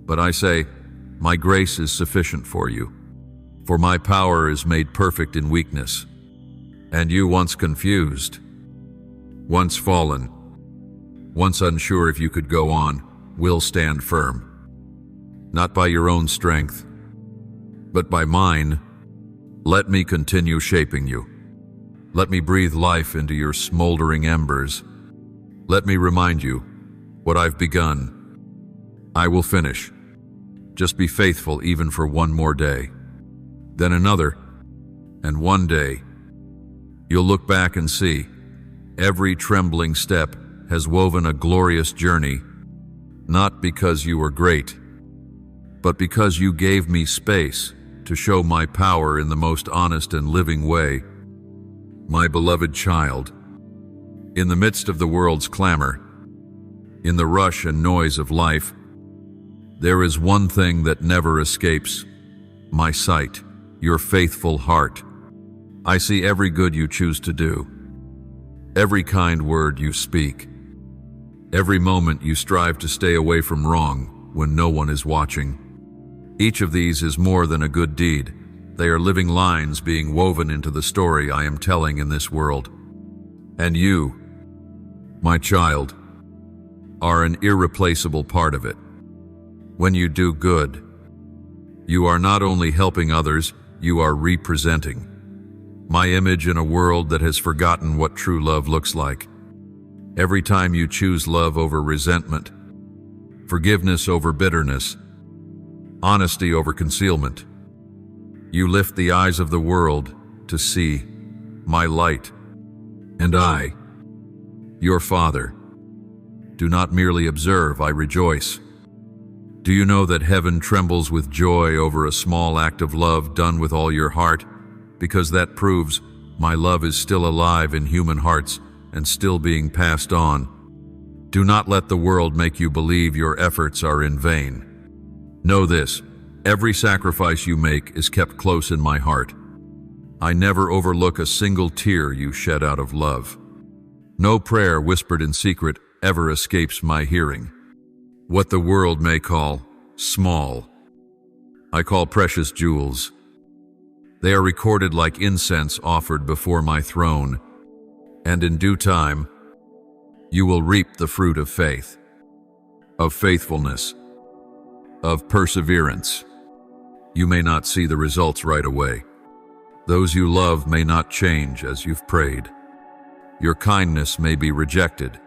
But I say, my grace is sufficient for you, for my power is made perfect in weakness. And you, once confused, once fallen, once unsure if you could go on, will stand firm. Not by your own strength, but by mine. Let me continue shaping you. Let me breathe life into your smoldering embers. Let me remind you, what I've begun, I will finish. Just be faithful even for one more day, then another, and one day, you'll look back and see, every trembling step has woven a glorious journey, not because you were great, but because you gave me space to show my power in the most honest and living way. My beloved child, in the midst of the world's clamor, in the rush and noise of life, there is one thing that never escapes my sight, your faithful heart. I see every good you choose to do, every kind word you speak, every moment you strive to stay away from wrong when no one is watching. Each of these is more than a good deed. They are living lines being woven into the story I am telling in this world. And you, my child, are an irreplaceable part of it. When you do good, you are not only helping others, you are representing my image in a world that has forgotten what true love looks like. Every time you choose love over resentment, forgiveness over bitterness, honesty over concealment, you lift the eyes of the world to see my light. And I, your Father, Do not merely observe, I rejoice. Do you know that heaven trembles with joy over a small act of love done with all your heart? Because that proves my love is still alive in human hearts and still being passed on. Do not let the world make you believe your efforts are in vain. Know this, every sacrifice you make is kept close in my heart. I never overlook a single tear you shed out of love. No prayer whispered in secret ever escapes my hearing. What the world may call small, I call precious jewels. They are recorded like incense offered before my throne, and in due time, you will reap the fruit of faith, of faithfulness, of perseverance. You may not see the results right away. Those you love may not change as you've prayed. Your kindness may be rejected.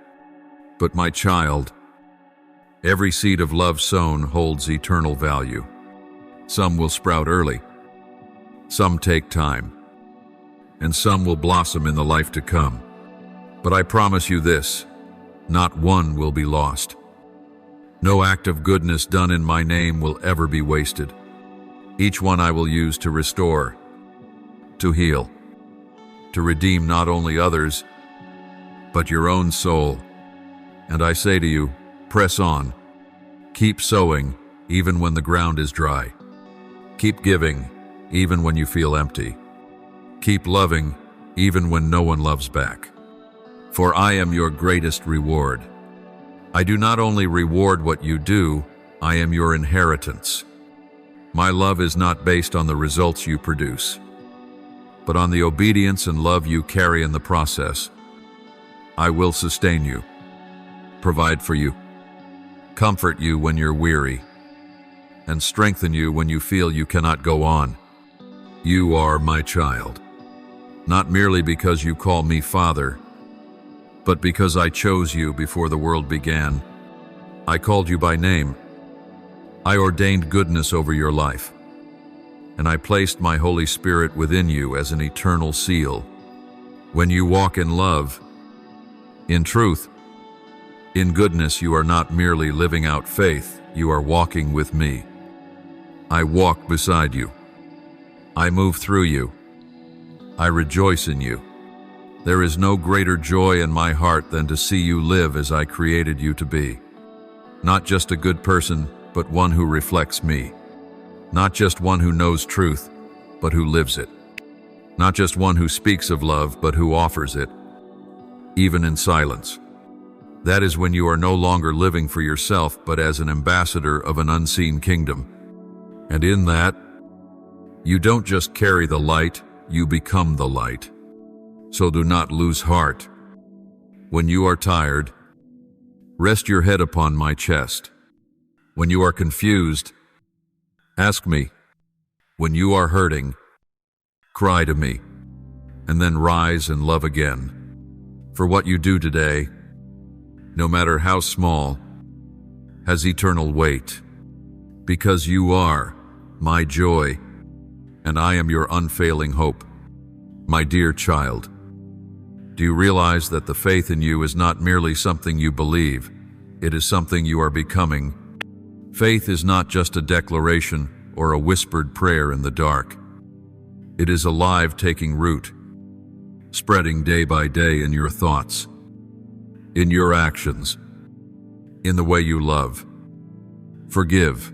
But my child, every seed of love sown holds eternal value. Some will sprout early, some take time, and some will blossom in the life to come. But I promise you this, not one will be lost. No act of goodness done in my name will ever be wasted. Each one I will use to restore, to heal, to redeem not only others, but your own soul. And I say to you, press on. Keep sowing, even when the ground is dry. Keep giving, even when you feel empty. Keep loving, even when no one loves back. For I am your greatest reward. I do not only reward what you do, I am your inheritance. My love is not based on the results you produce, but on the obedience and love you carry in the process. I will sustain you, provide for you, comfort you when you're weary, and strengthen you when you feel you cannot go on. You are my child, not merely because you call me Father, but because I chose you before the world began. I called you by name. I ordained goodness over your life, and I placed my Holy Spirit within you as an eternal seal. When you walk in love, in truth, in goodness, you are not merely living out faith, you are walking with me. I walk beside you. I move through you. I rejoice in you. There is no greater joy in my heart than to see you live as I created you to be. Not just a good person, but one who reflects me. Not just one who knows truth, but who lives it. Not just one who speaks of love, but who offers it, even in silence. That is when you are no longer living for yourself, but as an ambassador of an unseen kingdom. And in that, you don't just carry the light, you become the light. So do not lose heart. When you are tired, rest your head upon my chest. When you are confused, ask me. When you are hurting, cry to me, and then rise and love again. For what you do today, no matter how small, has eternal weight, because you are my joy, and I am your unfailing hope. My dear child, do you realize that the faith in you is not merely something you believe, it is something you are becoming? Faith is not just a declaration or a whispered prayer in the dark. It is alive, taking root, spreading day by day in your thoughts, in your actions, in the way you love, forgive,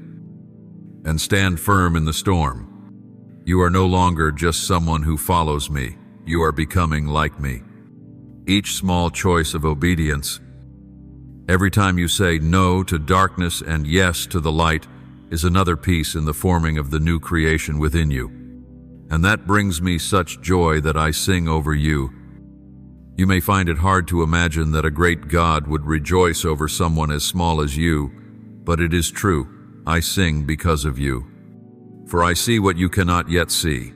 and stand firm in the storm. You are no longer just someone who follows me, you are becoming like me. Each small choice of obedience, every time you say no to darkness and yes to the light, is another piece in the forming of the new creation within you. And that brings me such joy that I sing over you. You may find it hard to imagine that a great God would rejoice over someone as small as you, but it is true. I sing because of you. For I see what you cannot yet see,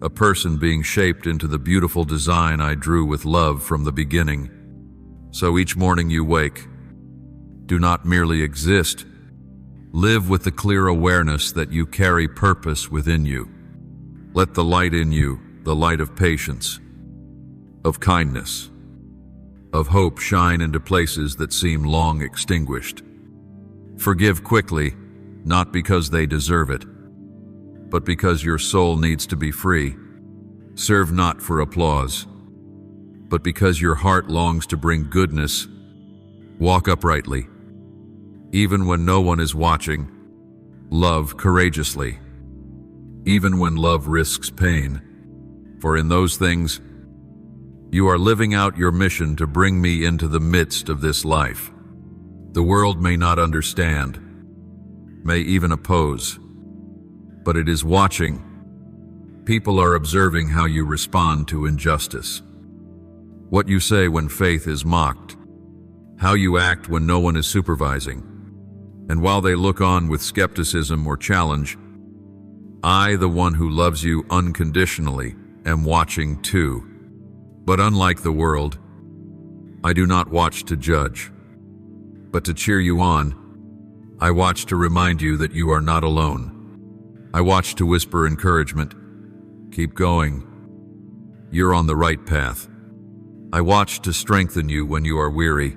a person being shaped into the beautiful design I drew with love from the beginning. So each morning you wake, do not merely exist, live with the clear awareness that you carry purpose within you. Let the light in you, the light of patience, of kindness, of hope shine into places that seem long extinguished. Forgive quickly, not because they deserve it, but because your soul needs to be free. Serve not for applause, but because your heart longs to bring goodness. Walk uprightly. Even when no one is watching, love courageously. Even when love risks pain, for in those things, you are living out your mission to bring me into the midst of this life. The world may not understand, may even oppose, but it is watching. People are observing how you respond to injustice, what you say when faith is mocked, how you act when no one is supervising. And while they look on with skepticism or challenge, I, the one who loves you unconditionally, am watching too. But unlike the world, I do not watch to judge, but to cheer you on. I watch to remind you that you are not alone. I watch to whisper encouragement. Keep going. You're on the right path. I watch to strengthen you when you are weary,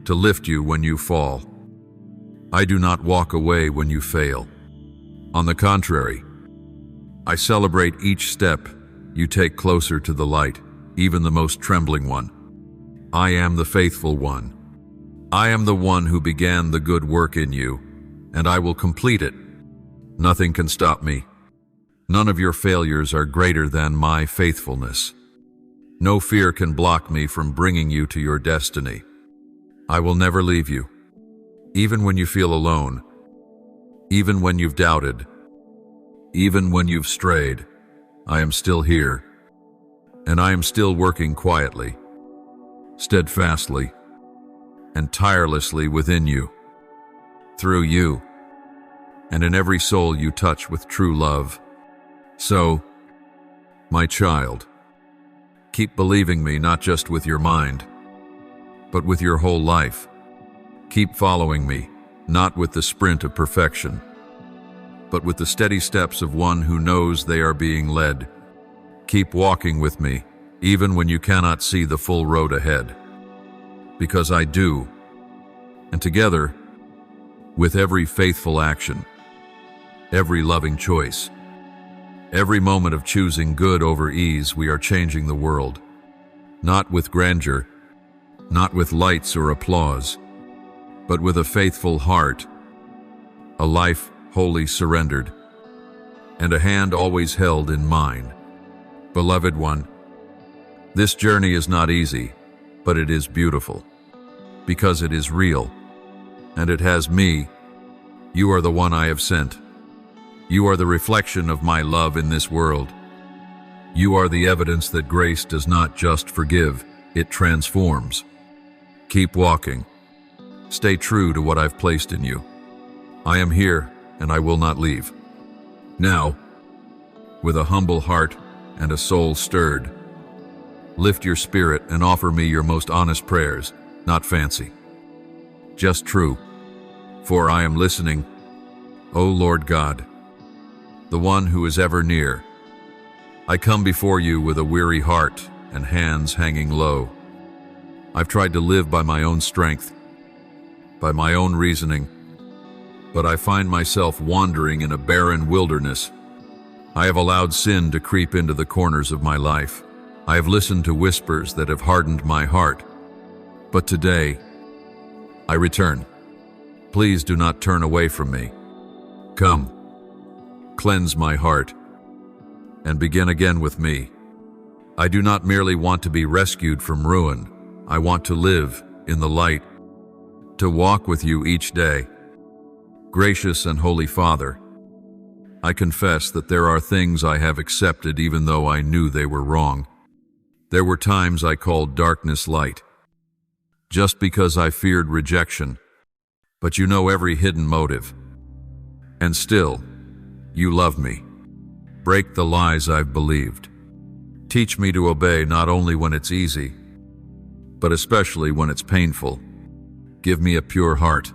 to lift you when you fall. I do not walk away when you fail. On the contrary, I celebrate each step you take closer to the light, even the most trembling one. I am the faithful one. I am the one who began the good work in you, and I will complete it. Nothing can stop me. None of your failures are greater than my faithfulness. No fear can block me from bringing you to your destiny. I will never leave you. Even when you feel alone, even when you've doubted, even when you've strayed, I am still here, and I am still working quietly, steadfastly, and tirelessly within you, through you, and in every soul you touch with true love. So, my child, keep believing me not just with your mind, but with your whole life. Keep following me, not with the sprint of perfection, but with the steady steps of one who knows they are being led. Keep walking with me, even when you cannot see the full road ahead, because I do. And together, with every faithful action, every loving choice, every moment of choosing good over ease, we are changing the world. Not with grandeur, not with lights or applause, but with a faithful heart, a life wholly surrendered, and a hand always held in mine. Beloved one, this journey is not easy, but it is beautiful, because it is real, and it has me. You are the one I have sent. You are the reflection of my love in this world. You are the evidence that grace does not just forgive, it transforms. Keep walking. Stay true to what I've placed in you. I am here, and I will not leave. Now, with a humble heart and a soul stirred, lift your spirit and offer me your most honest prayers, not fancy, just true. For I am listening, O Lord God, the one who is ever near. I come before you with a weary heart and hands hanging low. I've tried to live by my own strength, by my own reasoning, but I find myself wandering in a barren wilderness. I have allowed sin to creep into the corners of my life. I have listened to whispers that have hardened my heart. But today, I return. Please do not turn away from me. Come, cleanse my heart, and begin again with me. I do not merely want to be rescued from ruin. I want to live in the light, to walk with you each day. Gracious and Holy Father, I confess that there are things I have accepted even though I knew they were wrong. There were times I called darkness light, just because I feared rejection. But you know every hidden motive. And still, you love me. Break the lies I've believed. Teach me to obey not only when it's easy, but especially when it's painful. Give me a pure heart,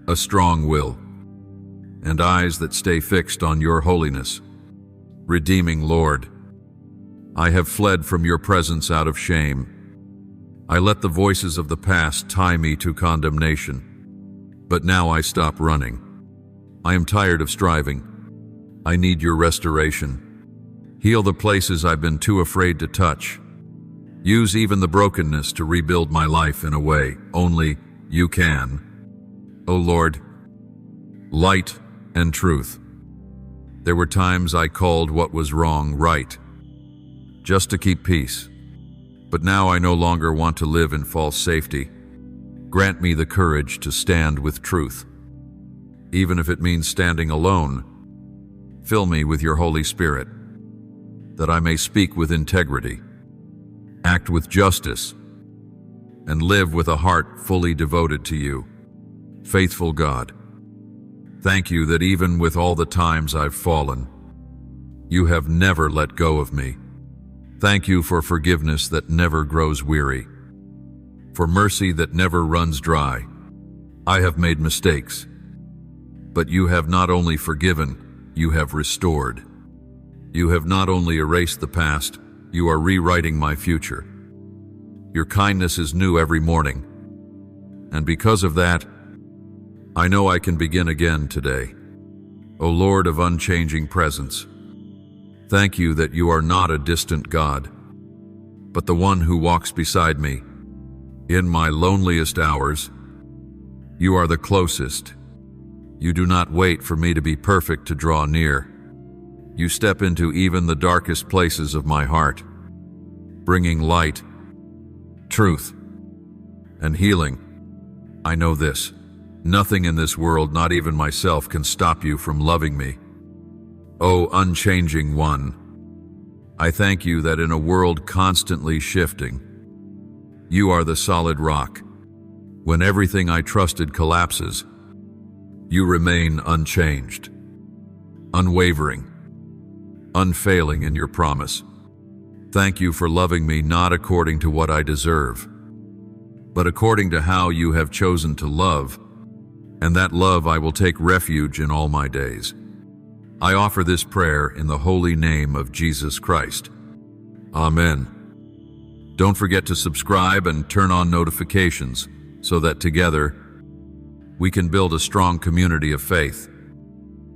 a strong will, and eyes that stay fixed on your holiness. Redeeming Lord, I have fled from your presence out of shame, I let the voices of the past tie me to condemnation. But now I stop running. I am tired of striving. I need your restoration. Heal the places I've been too afraid to touch. Use even the brokenness to rebuild my life in a way only you can. O Lord, light and truth. There were times I called what was wrong right, just to keep peace. But now I no longer want to live in false safety. Grant me the courage to stand with truth, even if it means standing alone. Fill me with your Holy Spirit, that I may speak with integrity, act with justice, and live with a heart fully devoted to you. Faithful God, thank you that even with all the times I've fallen, you have never let go of me. Thank you for forgiveness that never grows weary, for mercy that never runs dry. I have made mistakes, but you have not only forgiven, you have restored. You have not only erased the past, you are rewriting my future. Your kindness is new every morning, and because of that, I know I can begin again today. O Lord of unchanging presence, thank you that you are not a distant God, but the one who walks beside me. In my loneliest hours, you are the closest. You do not wait for me to be perfect to draw near. You step into even the darkest places of my heart, bringing light, truth, and healing. I know this. Nothing in this world, not even myself, can stop you from loving me. O unchanging one, I thank you that in a world constantly shifting, you are the solid rock. When everything I trusted collapses, you remain unchanged, unwavering, unfailing in your promise. Thank you for loving me not according to what I deserve, but according to how you have chosen to love, and that love I will take refuge in all my days. I offer this prayer in the holy name of Jesus Christ. Amen. Don't forget to subscribe and turn on notifications so that together we can build a strong community of faith.